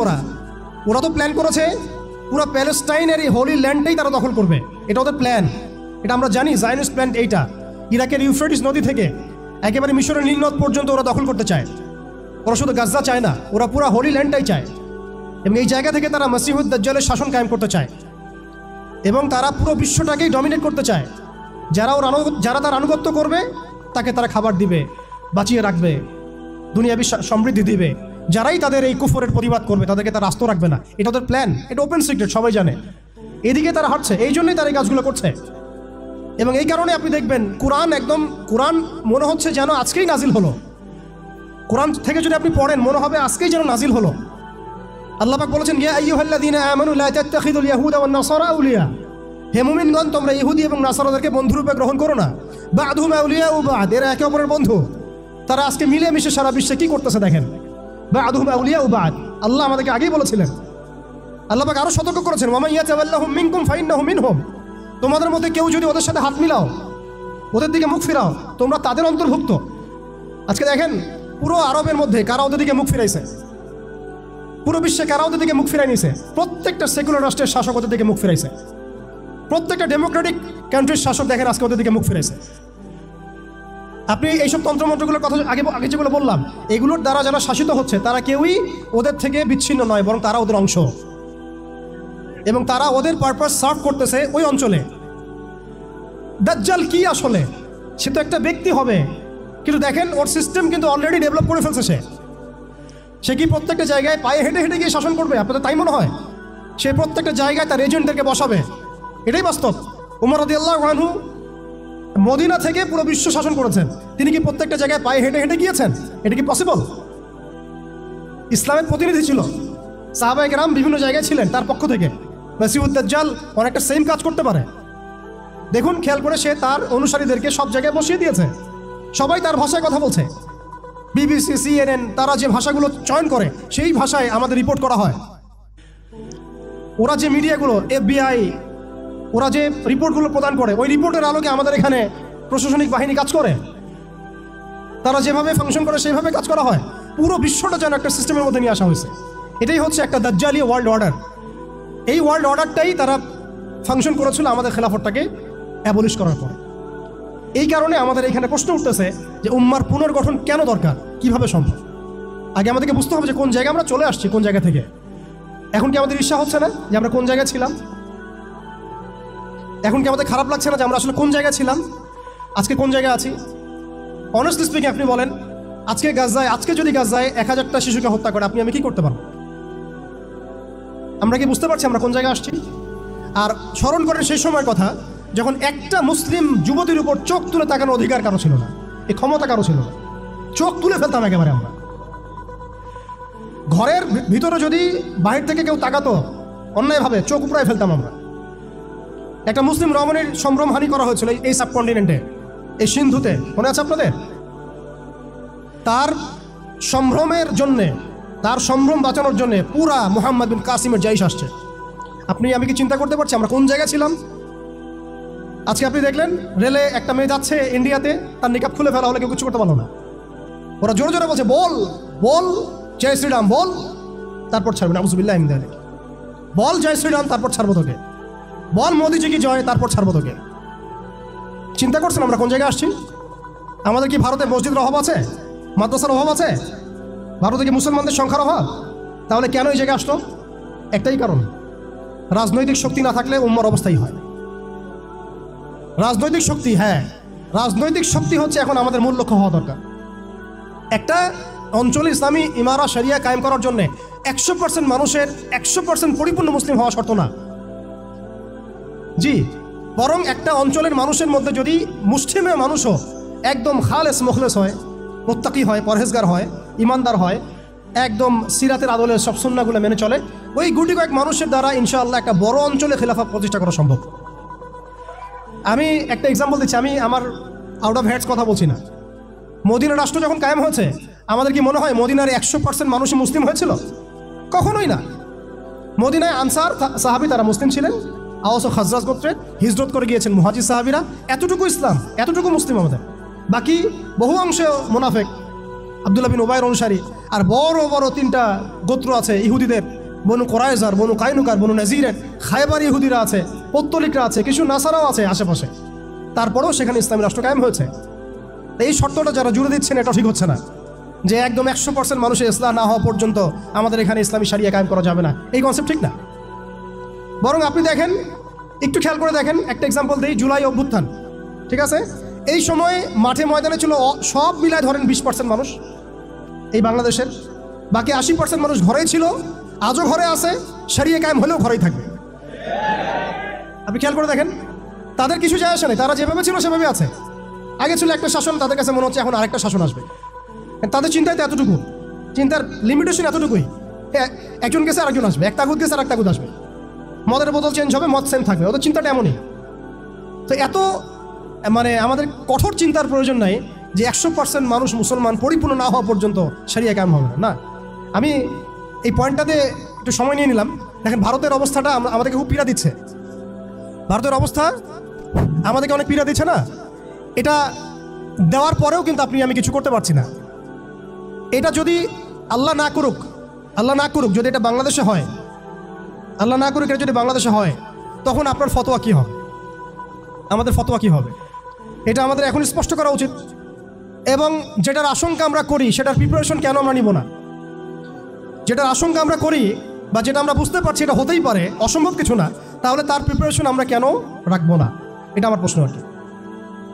[SPEAKER 1] ওরা তো প্ল্যান করেছে পুরো প্যালেস্টাইনের এই হোলি ল্যান্ডটাই তারা দখল করবে। এটা ওদের প্ল্যান, এটা আমরা জানি। জায়নিস্ট প্ল্যান এইটা, ইরাকের ইউফ্রেটিস নদী থেকে একেবারে মিশরের নীল নদ পর্যন্ত ওরা দখল করতে চায়। ওরা শুধু গাজ্জা চায় না, ওরা পুরো হোলি ল্যান্ডটাই চায়, এবং এই জায়গা থেকে তারা মসিহুদ দাজ্জালের শাসন কায়েম করতে চায়, এবং তারা পুরো বিশ্বটাকেই ডমিনেট করতে চায়। যারা তার আনুগত্য করবে তাকে তারা খাবার দিবে, বাঁচিয়ে রাখবে, দুনিয়াবি সমৃদ্ধি দিবে। যারাই তাদের এই কুফরের প্রতিবাদ করবে তাদেরকে তারা আস্ত রাখবে না। এটা ওদের প্ল্যান, এটা ওপেন সিক্রেট, সবাই জানে। এদিকে তারা হাঁটছে, এই জন্যই তারা এই কাজগুলো করছে। এবং এই কারণে আপনি দেখবেন কোরআন মনে হচ্ছে যেন আজকেই নাজিল হলো। কোরআন থেকে যদি আপনি পড়েন মনে হবে আজকেই যেন নাজিল হলো। আল্লাহ পাক বলেছেন, ইয়া আইয়ুহাল্লাযীনা আমানু লা তাত্তাখিযুল ইয়াহুদা ওয়ান নাসারা আউলিয়া, হে মুমিনগণ তোমরা ইহুদি এবং নাসারাদেরকে বন্ধুরূপে গ্রহণ করো না। বা'দুহুম আউলিয়া ও বা'দ, এরা একে অপরের বন্ধু। তারা আজকে মিলে মিশে সারা বিশ্বে কি করতেছে দেখেন। বা'দুহুম আউলিয়া ও বা'দ, আল্লাহ আমাদেরকে আগেই বলেছিলেন। আল্লাহ পাক আরো সতর্ক করেছেন, ওয়া মান ইয়াতাওয়াল্লাহুম মিনকুম ফাইন্নাহু মিনহুম, তোমাদের মধ্যে কেউ যদি ওদের সাথে হাত মিলাও, ওদের দিকে মুখ ফিরাও, তোমরা তাদের অন্তর্ভুক্ত। আজকে দেখেন পুরো আরবের মধ্যে কারা ওদের দিকে মুখ ফিরাইছে, পুরো বিশ্বে কারা ওদের দিকে মুখ ফিরাই নিছে। প্রত্যেকটা সেকুলার রাষ্ট্রের শাসক ওদের দিকে মুখ ফিরাইছে, প্রত্যেকটা ডেমোক্রেটিক কান্ট্রির শাসক দেখেন আজকে ওদের দিকে মুখ ফিরাইছে। আপনি এইসব তন্ত্রমন্ত্রগুলোর কথা আগে যেগুলো বললাম, এগুলোর দ্বারা যারা শাসিত হচ্ছে তারা কেউই ওদের থেকে বিচ্ছিন্ন নয়, বরং তারা ওদের অংশ, এবং তারা ওদের পারপাস সার্ভ করতেছে ওই অঞ্চলে। দাজ্জাল কি আসলে? সে তো একটা ব্যক্তি হবে, কিন্তু দেখেন ওর সিস্টেম কিন্তু অলরেডি ডেভেলপ করে ফেলছে। সে কি প্রত্যেকটা জায়গায় পায়ে হেঁটে হেঁটে গিয়ে শাসন করবে? আপনাদের তাই মনে হয়? সে প্রত্যেকটা জায়গায় তার এজেন্টদেরকে বসাবে, এটাই বাস্তব। উমর রাদিয়াল্লাহু আনহু মদিনা থেকে পুরো বিশ্ব শাসন করেছেন, তিনি কি প্রত্যেকটা জায়গায় পায়ে হেঁটে হেঁটে গিয়েছেন? এটা কি পসিবল? ইসলামের প্রতিনিধি ছিল, সাহাবায়ে কেরাম বিভিন্ন জায়গায় ছিলেন তার পক্ষ থেকে। মসিহুদ দাজ্জাল অনেকটা সেম কাজ করতে পারে। দেখুন খেয়াল করে, সে তার অনুসারীদেরকে সব জায়গায় বসিয়ে দিয়েছে, সবাই তার ভাষায় কথা বলছে। বিবিসি, CNN তারা যে ভাষাগুলো চয়ন করে সেই ভাষায় আমাদের রিপোর্ট করা হয়। ওরা যে মিডিয়াগুলো, FBI, ওরা যে রিপোর্টগুলো প্রদান করে, ওই রিপোর্টের আলোকে আমাদের এখানে প্রশাসনিক বাহিনী কাজ করে। তারা যেভাবে ফাংশন করে সেইভাবে কাজ করা হয়। পুরো বিশ্বটা যেন একটা সিস্টেমের মধ্যে নিয়ে আসা হয়েছে। এটাই হচ্ছে একটা দাজ্জালি ওয়ার্ল্ড অর্ডার। এই ওয়ার্ল্ড অর্ডারটাই তারা ফাংশন করেছিল আমাদের খেলাফতটাকে অ্যাবলিশ করার পরে। এই কারণে আমাদের এখানে প্রশ্ন উঠতেছে যে উম্মার পুনর্গঠন কেন দরকার, কিভাবে সম্ভব? আগে আমাদেরকে বুঝতে হবে যে কোন জায়গায় আমরা চলে আসছি, কোন জায়গা থেকে। এখন কি আমাদের ঈর্ষা হচ্ছে না যে আমরা কোন জায়গায় ছিলাম? এখন কি আমাদের খারাপ লাগছে না যে আমরা আসলে কোন জায়গায় ছিলাম, আজকে কোন জায়গায় আছি? অনেস্টলি স্পিকিং আপনি বলেন, আজকে যদি গাজায় 1000টা শিশুকে হত্যা করে আপনি আমি কি করতে পারবো? আমরা কি বুঝতে পারছি আমরা কোন জায়গায় আসছি? আর স্মরণ করেন সেই সময়ের কথা যখন একটা মুসলিম যুবতীর উপর চোখ তুলে তাকানোর অধিকার কারো ছিল না, এই ক্ষমতা কারো ছিল না। চোখ তুলে ফেলতাম একেবারে আমরা। ঘরের ভিতরে যদি বাহির থেকে কেউ তাকাতো অন্যায়ভাবে, চোখ উপড়ায় ফেলতাম আমরা। একটা মুসলিম রমণীর সম্ভ্রমহানি করা হয়েছিল এই সাবকন্টিনেন্টে, এই সিন্ধুতে, মনে আছে আপনাদের? তার সম্ভ্রমের জন্যে, তার সম্ভ্রম বাঁচানোর জন্যে পুরা মুহাম্মদ বিন কাসিমের জাইশ আসছে। আপনি আমি কি চিন্তা করতে পারছি আমরা কোন জায়গায় ছিলাম? আজকে আপনি দেখলেন রেলে একটা মেয়ে যাচ্ছে ইন্ডিয়াতে, তার নিকাব খুলে ফেলা হলে কেউ কিছু করতে পারলো না। ওরা জোরে জোরে বলছে, বল বল জয় শ্রীরাম বল, তারপর ছাড়বে না, নাউযুবিল্লাহ মিন যালিক। বল জয় শ্রীরাম, তারপর ছাড়বো তোকে। বল মোদিজি কি জয়, তারপর ছাড়বো তোকে। চিন্তা করছেন আমরা কোন জায়গায় আসছি? আমাদের কি ভারতে মসজিদের অভাব আছে, মাদ্রাসার অভাব আছে? ভারতে কি মুসলমানদের সংখ্যার অভাব? তাহলে কেন এই জায়গায় আসলো? একটাই কারণ, রাজনৈতিক শক্তি না থাকলে উম্মার অবস্থাই হয়। রাজনৈতিক শক্তি, হ্যাঁ রাজনৈতিক শক্তি হচ্ছে এখন আমাদের মূল লক্ষ্য হওয়া দরকার। একটা অঞ্চলে ইসলামী ইমারা শরিয়া কায়েম করার জন্য 100% মানুষের 100% পরিপূর্ণ মুসলিম হওয়া শর্ত না। জি, বরং একটা অঞ্চলের মানুষের মধ্যে যদি মুসলিমের মানুষও একদম খালেস মুখলেস হয়, মুত্তাকি হয়, পরহেজগার হয়, ইমানদার হয়, একদম সিরাতের আদলের সব সুন্নাহগুলো মেনে চলে, ওই গুটি কয়েক মানুষের দ্বারা ইনশাআল্লাহ একটা বড় অঞ্চলে খেলাফত প্রতিষ্ঠা করা সম্ভব। আমি একটা এক্সাম্পল দিচ্ছি, আমি আমার আউট অফ হেডস কথা বলছি না। মদিনা রাষ্ট্র যখন কায়েম হয়েছে, আমাদের কি মনে হয় মদিনার 100% মানুষই মুসলিম হয়েছিল? কখনোই না। মদিনায় আনসার সাহাবি তারা মুসলিম ছিলেন, আওস ও খাজরাজ গোত্রে হিজরত করে গিয়েছেন মুহাজির সাহাবিরা, এতটুকু ইসলাম, এতটুকু মুসলিম আমাদের। বাকি বহু অংশে মুনাফিক, আব্দুল্লাহ বিন উবাইর অনুসারী, আর বড় বড় 3টা গোত্র আছে ইহুদিদের, বনু কোরাইজার, বনু কাইনুকার, বনু নাজিরের, খায়বার ইহুদিরা আছে, পত্তলিকরা আছে, কিছু নাসারাও আছে আশেপাশে। তারপরেও সেখানে ইসলামী রাষ্ট্র কায়েম হয়েছে। এই শর্তটা যারা জুড়ে দিচ্ছেন এটা ঠিক হচ্ছে না। যে একদম 100% মানুষের ইসলাম না হওয়া পর্যন্ত আমাদের এখানে ইসলামী শরিয়া কায়েম করা যাবে না, এই কনসেপ্ট ঠিক না। বরং আপনি দেখেন, একটু খেয়াল করে দেখেন, একটা এক্সাম্পল দিই, জুলাই অভ্যুত্থান, ঠিক আছে, এই সময় মাঠে ময়দানে ছিল সব মিলায় ধরেন 20% মানুষ এই বাংলাদেশের, বাকি 80% মানুষ ঘরেই ছিল, আজও ঘরে আছে, শরিয়া কায়েম হলেও ঘরেই থাকবে। আপনি খেয়াল করে দেখেন, তাদের কিছু যায় আসে না, তারা যেভাবে ছিল সেভাবে আছে। আগে ছিল একটা শাসন, তাদের কাছে মনে হচ্ছে এখন আরেকটা শাসন আসবে। তাদের চিন্তায় তো এতটুকু, চিন্তার লিমিটেশন এতটুকুই, একজন গেছে আরেকজন আসবে, এক তাগুত গেছে আর এক তাগুত আসবে, মদের বোতল চেঞ্জ হবে, মদ সেম থাকবে, ওদের চিন্তাটা এমনই। তো এত মানে আমাদের কঠোর চিন্তার প্রয়োজন নাই যে 100% মানুষ মুসলমান পরিপূর্ণ না হওয়া পর্যন্ত শরিয়া কায়েম হবে না। আমি এই পয়েন্টটাতে একটু সময় নিয়ে নিলাম। দেখেন ভারতের অবস্থাটা আমাদেরকে খুব পীড়া দিচ্ছে, ভারতের অবস্থা আমাদেরকে অনেক পীড়া দিচ্ছে না। এটা দেওয়ার পরেও কিন্তু আমি কিছু করতে পারছি না। এটা যদি আল্লাহ না করুক যদি এটা বাংলাদেশে হয়, আল্লাহ না করুক এটা যদি বাংলাদেশে হয়, তখন আপনার ফতোয়া কী হবে, আমাদের ফতোয়া কী হবে, এটা আমাদের এখন স্পষ্ট করা উচিত। এবং যেটার আশঙ্কা আমরা করি সেটার প্রিপারেশন কেন আমরা নিব না? যেটার আশঙ্কা আমরা করি বা যেটা আমরা বুঝতে পারছি এটা হতেই পারে, অসম্ভব কিছু না, তাহলে তার প্রিপারেশন আমরা কেন রাখবো না? এটা আমার প্রশ্ন আর কি।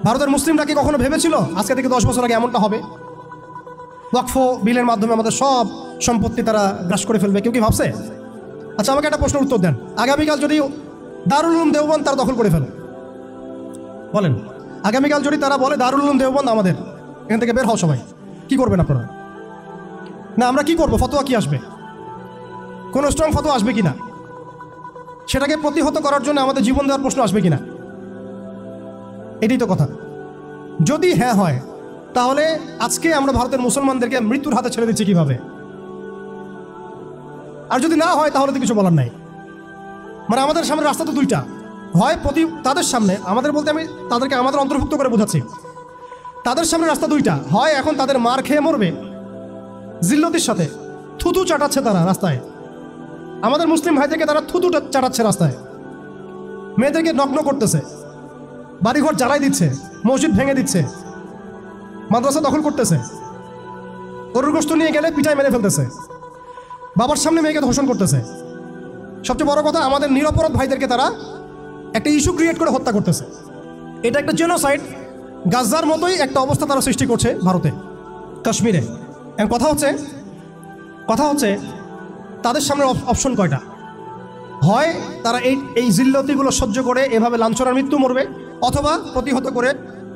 [SPEAKER 1] ভারতের মুসলিমরা কি কখনো ভেবেছিল আজকে থেকে 10 বছর আগে এমনটা হবে? ওয়াকফ বিলের মাধ্যমে আমাদের সব সম্পত্তি তারা গ্রাস করে ফেলবে, কেউ কি ভাবছে? আচ্ছা আমাকে একটা প্রশ্নের উত্তর দেন, আগামীকাল যদি দারুল উলুম দেওবন্দ তারা দখল করে ফেলে, বলেন, আগামীকাল যদি তারা বলে দারুল উলুম দেওবন্দ আমাদের, এখান থেকে বের হও সবাই, কি করবেন আপনারা? না আমরা কি করবো? ফতোয়া কি আসবে? কোনো স্ট্রং ফতোয়া আসবে কিনা? সেটাকে প্রতিহত করার জন্য আমাদের জীবন দেওয়ার প্রশ্ন আসবে কিনা? এটাই তো কথা। যদি হ্যাঁ হয়, তাহলে আজকে আমরা ভারতের মুসলমানদেরকে মৃত্যুর হাতে ছেড়ে দিচ্ছি কিভাবে? আর যদি না হয় তাহলে তো কিছু বলার নাই। মানে আমাদের সামনে রাস্তা তো দুইটা, হয় তাদের সামনে, আমাদের বলতে আমি তাদেরকে আমাদের অন্তর্ভুক্ত করে বোঝাচ্ছি, তাদের সামনে রাস্তা দুইটা, হয় এখন তাদের মার খেয়ে মরবে জিল্লতির সাথে, থুতু চাটাচ্ছে তারা রাস্তায়, আমাদের মুসলিম ভাইদেরকে তারা থুতু চাটাচ্ছে রাস্তায়, মেয়েদেরকে নগ্ন করতেছে, বাড়িঘর জ্বালাই দিচ্ছে, মসজিদ ভেঙে দিচ্ছে, মাদ্রাসা দখল করতেছে, গরুর গোশত নিয়ে গেলে পিঠায় মেরে ফেলতেছে, বাবার সামনে মেয়েকে ধর্ষণ করতেছে। সবচেয়ে বড় কথা, আমাদের নিরপরাধ ভাইদেরকে তারা একটা ইস্যু ক্রিয়েট করে হত্যা করতেছে। এটা একটা জেনোসাইড, গাজার মতোই একটা অবস্থা তারা সৃষ্টি করছে ভারতে, কাশ্মীরে। এখন কথা হচ্ছে তাদের সামনে অপশন কয়টা? হয় তারা এই জিল্লতিগুলো সহ্য করে এভাবে লাঞ্ছনার মৃত্যু মরবে, অথবা প্রতিহত করে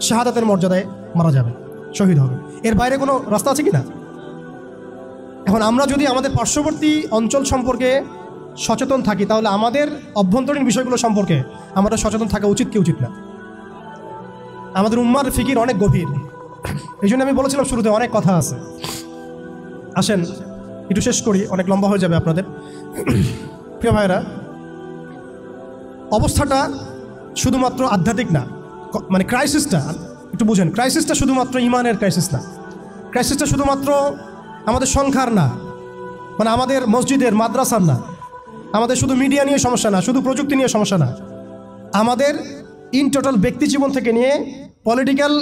[SPEAKER 1] শাহাদাতের মর্যাদায় মারা যাবে, শহীদ হবে। এর বাইরে কোনো রাস্তা আছে কি না? এখন আমরা যদি আমাদের পার্শ্ববর্তী অঞ্চল সম্পর্কে সচেতন থাকি, তাহলে আমাদের অভ্যন্তরীণ বিষয়গুলো সম্পর্কে আমাদের সচেতন থাকা উচিত কি উচিত না? আমাদের উম্মার ফিকির অনেক গভীর, এই জন্য আমি বলেছিলাম শুরুতে অনেক কথা আছে। আসেন একটু শেষ করি, অনেক লম্বা হয়ে যাবে আপনাদের। প্রিয় ভাইরা, অবস্থাটা শুধুমাত্র আধ্যাত্মিক না, মানে ক্রাইসিসটা একটু বুঝেন, ক্রাইসিসটা শুধুমাত্র ইমানের ক্রাইসিস না, ক্রাইসিসটা শুধুমাত্র আমাদের সংখ্যার না, মানে আমাদের মসজিদের মাদ্রাসার না, আমাদের শুধু মিডিয়া নিয়ে সমস্যা না, শুধু প্রযুক্তি নিয়ে সমস্যা না, আমাদের ইন টোটাল ব্যক্তি জীবন থেকে নিয়ে পলিটিক্যাল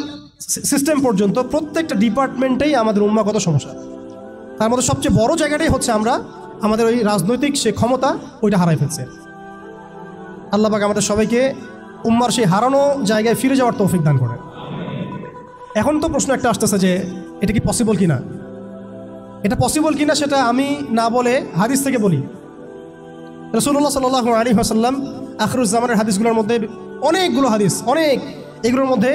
[SPEAKER 1] সিস্টেম পর্যন্ত প্রত্যেকটা ডিপার্টমেন্টেই আমাদের উম্মাগত সমস্যা। তার মধ্যে সবচেয়ে বড় জায়গাটাই হচ্ছে আমরা আমাদের ওই রাজনৈতিক সে ক্ষমতা ওইটা হারাই ফেলছে। আল্লাহ পাক আমাদের সবাইকে উম্মার সেই হারানো জায়গায় ফিরে যাওয়ার তৌফিক দান করে। এখন তো প্রশ্ন একটা আসতেছে যে এটা কি পসিবল কিনা, এটা পসিবল কিনা সেটা আমি না বলে হাদিস থেকে বলি। রাসূলুল্লাহ সাল্লাল্লাহু আলাইহি ওয়াসাল্লাম আখিরুজ্জামানের হাদিসগুলোর মধ্যে অনেকগুলো হাদিস, এগুলোর মধ্যে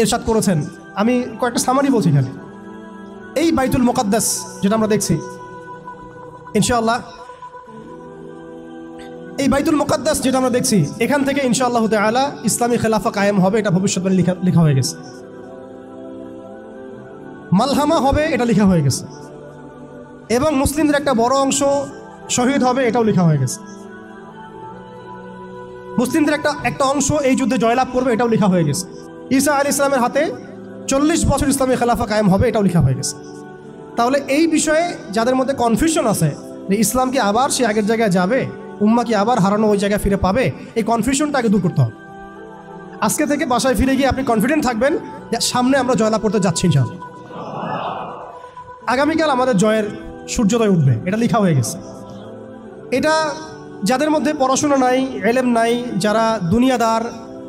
[SPEAKER 1] ইরশাদ করেছেন। আমি কয়েকটা সামারি বলছি এখানে। এই বাইতুল মুকাদ্দাস যেটা আমরা দেখছি, ইনশাআল্লাহ এই বাইতুল মুকাদ্দাস যেটা আমরা দেখছি, এখান থেকে ইনশাআল্লাহ তাআলা ইসলামী খেলাফা কায়েম হবে, এটা ভবিষ্যৎবাণী লেখা হয়ে গেছে। মালহামা হবে, এটা লেখা হয়ে গেছে। এবং মুসলিমদের একটা বড় অংশ শহীদ হবে, এটাও লেখা হয়ে গেছে। মুসলিমদের একটা অংশ এই যুদ্ধে জয়লাভ করবে, এটাও লেখা হয়ে গেছে। ঈসা আলাইহিস সালামের হাতে 40 বছর ইসলামী খেলাফা কায়েম হবে, এটাও লেখা হয়ে গেছে। তাহলে এই বিষয়ে যাদের মধ্যে কনফিউশন আছে যে ইসলাম কি আবার সে আগের জায়গায় যাবে, উম্মা কি আবার হারানো ওই জায়গায় ফিরে পাবে, এই কনফিউশনটা আগে দূর করতে হবে। আজকে থেকে বাসায় ফিরে গিয়ে আপনি কনফিডেন্ট থাকবেন যে সামনে আমরা জয়লাভ করতে যাচ্ছি ইনশাআল্লাহ। আগামীকাল আমাদের জয়ের সূর্যোদয় উঠবে, এটা লেখা হয়ে গেছে। এটা যাদের মধ্যে পড়াশোনা নাই, এলেম নাই, যারা দুনিয়াদার,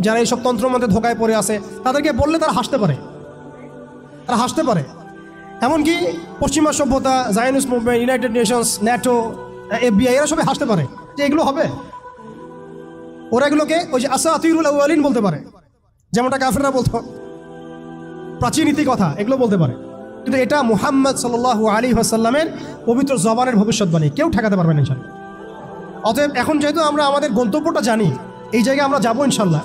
[SPEAKER 1] যারা এইসব তন্ত্রের মধ্যে ধোকায় পড়ে আছে, তাদেরকে বললে তারা হাসতে পারে, তারা হাসতে পারে। এমনকি পশ্চিমা সভ্যতা, Zionist movement, United Nations, NATO, FBI এরা সবাই হাসতে পারে যে এগুলো হবে। ওরা এগুলোকে ওই যে আসাতিরুল আউয়ালিন বলতে পারে, যেমনটা কাফেররা বলতো, প্রাচীন নীতি কথা এগুলো বলতে পারে। কিন্তু এটা মুহাম্মদ সাল্লাল্লাহু আলাইহি ওয়াসাল্লামের পবিত্র জবানের ভবিষ্যৎবাণী, কেউ ঠেকাতে পারবে না ইনশাআল্লাহ। অতএব এখন যেহেতু আমরা আমাদের গন্তব্যটা জানি, এই জায়গায় আমরা যাবো ইনশাআল্লাহ,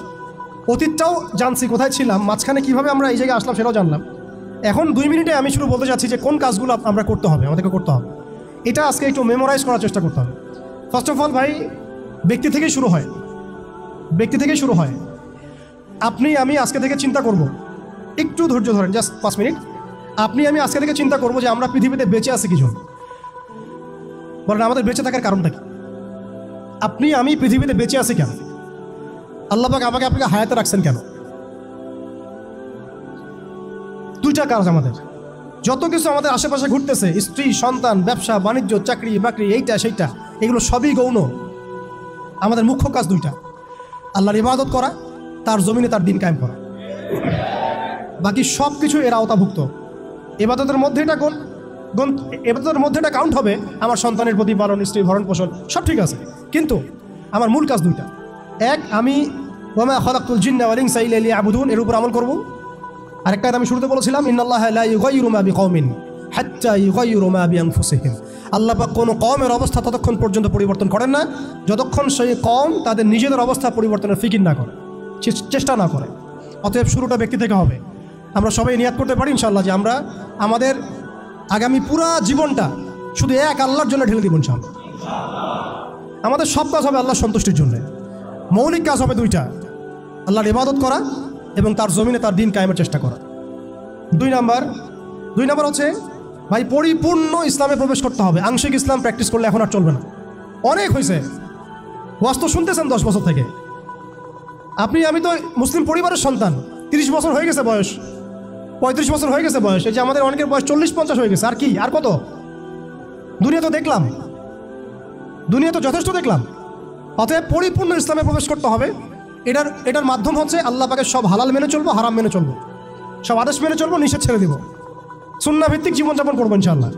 [SPEAKER 1] অতীতটাও জানছি কোথায় ছিলাম, মাঝখানে কীভাবে আমরা এই জায়গায় আসলাম সেটাও জানলাম। এখন 2 মিনিটে আমি শুরু বলতে চাচ্ছি যে কোন কাজগুলো আমরা করতে হবে, আমাদেরকে করতে হবে। এটা আজকে একটু মেমোরাইজ করার চেষ্টা করতে হবে। ফার্স্ট অফ অল ভাই, ব্যক্তি থেকেই শুরু হয়, ব্যক্তি থেকেই শুরু হয়। আপনি আমি আজকে থেকে চিন্তা করব, একটু ধৈর্য ধরেন, জাস্ট 5 মিনিট। আপনি আমি আজকে থেকে চিন্তা করব যে আমরা পৃথিবীতে বেঁচে আছি কি জন্য, বলেন আমাদের বেঁচে থাকার কারণটা কি? আপনি আমি পৃথিবীতে বেঁচে আছি কেন? আল্লাহ পাক আমাকে আপনাকে হায়াতে রাখছেন কেন? 2টা কাজ আমাদের। যত কিছু আমাদের আশেপাশে ঘুরতেছে, স্ত্রী, সন্তান, ব্যবসা বাণিজ্য, চাকরি বাকরি, এইটা সেইটা, এগুলো সবই গৌণ। আমাদের মুখ্য কাজ 2টা, আল্লাহর ইবাদত করা, তার জমিনে তার দিন কায়েম করা। বাকি সব কিছু এর আওতাভুক্ত। ইবাদতের মধ্যে এটা ইবাদতের মধ্যে এটা কাউন্ট হবে, আমার সন্তানের প্রতিপালন, স্ত্রী ভরণ পোষণ সব ঠিক আছে, কিন্তু আমার মূল কাজ 2টা। এক, আমি ওয়া মা খালাকতুল জিন্না ওয়াল ইনসা ইল্লা লিয়াবুদুন, এর উপর আমল করব। আরেকটা আমি শুরুতে বলেছিলাম, ইন্নাল্লাহা লা ইউগাইয়িরু মা বিকওমিন হাত্তা ইউগাইয়িরু মা বিআনফুসিহিম। আল্লাহ পাক কোনো কওমের অবস্থা ততক্ষণ পর্যন্ত পরিবর্তন করেন না যতক্ষণ সেই কওম তাদের নিজেদের অবস্থা পরিবর্তনের ফিকির না করে, চেষ্টা না করে। অতএব শুরুটা ব্যক্তি থেকে হবে। আমরা সবাই নিয়াত করতে পারি ইনশাআল্লাহ যে আমরা আমাদের আগামী পুরা জীবনটা শুধু এক আল্লাহর জন্য ঢেলে দিব ইনশাআল্লাহ। আমাদের সব কাজ হবে আল্লাহর সন্তুষ্টির জন্য। মৌলিক কাজ হবে 2টা, আল্লাহর ইবাদত করা এবং তার জমিনে তার দিন কায়েমের চেষ্টা করা। 2 নাম্বার হচ্ছে ভাই, পরিপূর্ণ ইসলামে প্রবেশ করতে হবে। আংশিক ইসলাম প্র্যাকটিস করলে এখন আর চলবে না, অনেক হয়েছে। ওয়াজ তো শুনতেছেন 10 বছর থেকে। আমি তো মুসলিম পরিবারের সন্তান, 30 বছর হয়ে গেছে বয়স, 35 বছর হয়ে গেছে বয়স। এই যে আমাদের অনেকের বয়স 40-50 হয়ে গেছে, আর কি, আর কত? দুনিয়া তো দেখলাম, দুনিয়া তো যথেষ্ট দেখলাম। অতএব পরিপূর্ণ ইসলামে প্রবেশ করতে হবে। এটার মাধ্যম হচ্ছে আল্লাহ পাকের সব হালাল মেনে চলবো, হারাম মেনে চলবো, সব আদেশ মেনে চলবো, নিষেধ ছেড়ে দিব, সুন্নাহ ভিত্তিক জীবনযাপন করবো ইনশাআল্লাহ।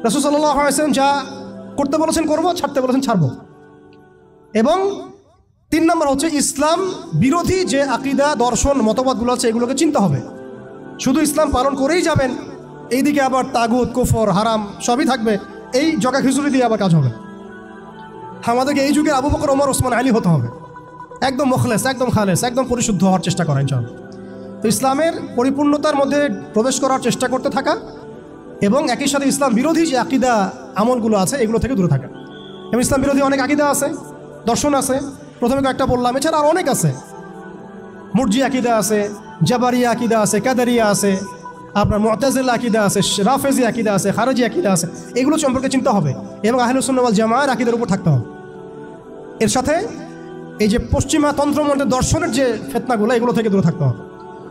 [SPEAKER 1] রাসূল সাল্লাল্লাহু আলাইহি ওয়াসাল্লাম যা করতে বলেছেন করবো, ছাড়তে বলেছেন ছাড়বো। এবং 3 নম্বর হচ্ছে ইসলাম বিরোধী যে আকীদা, দর্শন, মতবাদগুলো আছে এগুলোকে চিনতে হবে। শুধু ইসলাম পালন করেই যাবেন, এইদিকে আবার তাগুত, কুফর, হারাম সবই থাকবে, এই জগা খিচুড়ি দিয়ে আবার কাজ হবে। আমাদেরকে এই যুগে আবু বকর, ওমর, ওসমান, আলী হতে হবে, একদম মুখলেস, একদম খালেস, একদম পরিশুদ্ধ হওয়ার চেষ্টা করা ইনশাআল্লাহ। তো ইসলামের পরিপূর্ণতার মধ্যে প্রবেশ করার চেষ্টা করতে থাকা এবং একই সাথে ইসলাম বিরোধী যে আকীদা আমলগুলো আছে এগুলো থেকে দূরে থাকা। এবং ইসলাম বিরোধী অনেক আকীদা আছে, দর্শন আছে, প্রথমে কয়েকটা বললাম, এছাড়া আর অনেক আছে। মুরজি আকীদা আছে, জাবারিয়া আকীদা আছে, কাদারিয়া আছে, আপনার মুতাজিলা আকীদা আছে, রাফেজি আকীদা আছে, খারেজি আকীদা আছে, এগুলো সম্পর্কে চিন্তা হবে এবং আহলুস সুন্নাহ ওয়াল জামাআর আকীদার উপর থাকতে হবে। এর সাথে এই যে পশ্চিমা তন্ত্রমন্ত্রের দর্শনের যে ফিতনাগুলো, এগুলো থেকে দূরে থাকতে হবে,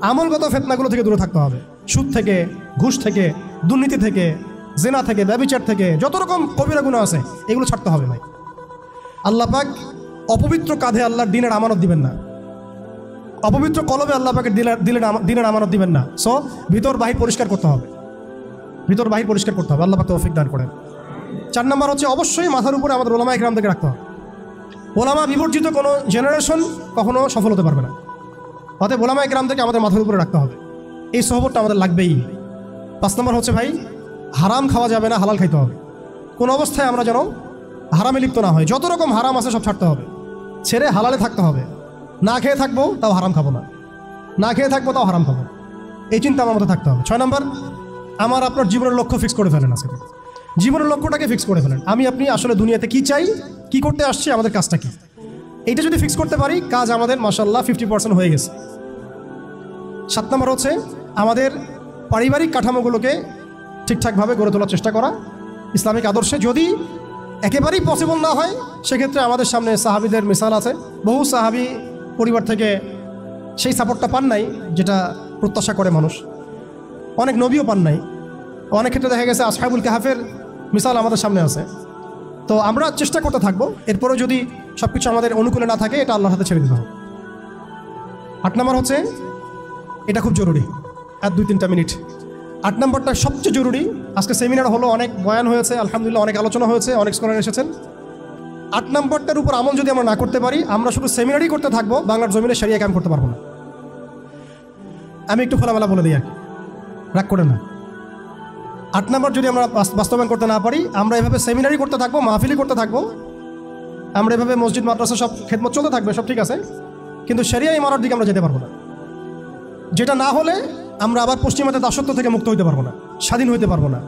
[SPEAKER 1] আমলগত ফিতনাগুলো থেকে দূরে থাকতে হবে। সুদ থেকে, ঘুষ থেকে, দুর্নীতি থেকে, জিনা থেকে, ব্যভিচার থেকে, যত রকম কবিরা গুনাহ আছে এগুলো ছাড়তে হবে ভাই। আল্লাহ পাক অপবিত্র কাঁধে আল্লাহর দিনের আমানত দিবেন না, অপবিত্র কলবে আল্লাহ পাকের দিনের আমানত দিবেন না। সো ভিতর বাহির পরিষ্কার করতে হবে, ভিতর বাহির পরিষ্কার করতে হবে। আল্লাহ পাক তৌফিক দান করেন। 4 নম্বর হচ্ছে অবশ্যই মাথার উপরে আমাদের ওলামা ইকরামদেরকে রাখতে হবে। ওলামা বিবর্জিত কোনো জেনারেশন কখনো সফল হতে পারবে না। অতএব ওলামা ইকরামদেরকে আমাদের মাথার উপরে রাখতে হবে, এই সোহবতটা আমাদের লাগবেই। 5 নম্বর হচ্ছে ভাই, হারাম খাওয়া যাবে না, হালাল খাইতে হবে। কোন অবস্থায় আমরা যেন হারামে লিপ্ত না হয়। যত রকম হারাম আছে সব ছাড়তে হবে, ছেড়ে হালালে থাকতে হবে। না খেয়ে থাকবো তাও হারাম খাবো না, না খেয়ে থাকবো তাও হারাম খাবো, এই চিন্তা আমার মধ্যে থাকতে হবে। 6 নম্বর, আমার আপনার জীবনের লক্ষ্য ফিক্স করে ফেলেন। আজকে জীবনের লক্ষ্যটাকে ফিক্স করে ফেলেন। আপনি আসলে দুনিয়াতে কি চাই, কি করতে আসছি, আমাদের কাজটা কি, এইটা যদি ফিক্স করতে পারি, কাজ আমাদের মাশাআল্লাহ 50% হয়ে গেছে। 7 নম্বর হচ্ছে আমাদের পারিবারিক কাঠামোগুলোকে ঠিকঠাকভাবে গড়ে তোলার চেষ্টা করা ইসলামিক আদর্শে। যদি একেবারেই পসিবল না হয়, সেক্ষেত্রে আমাদের সামনে সাহাবীদের মিসাল আছে। বহু সাহাবী পরিবার থেকে সেই সাপোর্টটা পান নাই যেটা প্রত্যাশা করে মানুষ, অনেক নবীও পান নাই। অনেক ক্ষেত্রে দেখা গেছে আসহাবুল কাহাফের মিসাল আমাদের সামনে আছে। তো আমরা চেষ্টা করতে থাকবো, এরপরেও যদি সব কিছু আমাদের অনুকূলে না থাকে এটা আল্লাহর হাতে ছেড়ে দিতে হবে। 8 নম্বর হচ্ছে, এটা খুব জরুরি, আর 2-3টা মিনিট। 8 নম্বরটা সবচেয়ে জরুরি। আজকে সেমিনার হলো, অনেক বয়ান হয়েছে, আলহামদুলিল্লাহ অনেক আলোচনা হয়েছে, অনেক স্কলার এসেছেন। 8 নম্বরটার উপর আমল যদি আমরা না করতে পারি, আমরা শুধু সেমিনারই করতে থাকবো, বাংলার জমিনে শরিয়া কায়েম করতে পারবো না। আমি একটু খোলামেলা বলে দিই আর কি, রাগ করে না। 8 নম্বর যদি আমরা বাস্তবায়ন করতে না পারি, আমরা এভাবে সেমিনারই করতে থাকবো, মাহফিলই করতে থাকবো, আমরা এভাবে মসজিদ মাদ্রাসা সব খেদমত চলতে থাকবে, সব ঠিক আছে, কিন্তু শরিয়া ইমারত দিকে আমরা যেতে পারবো না। যেটা না হলে আমরা আবার পশ্চিমাদের দাসত্ব থেকে মুক্ত হইতে পারবো না, স্বাধীন হইতে পারবো না।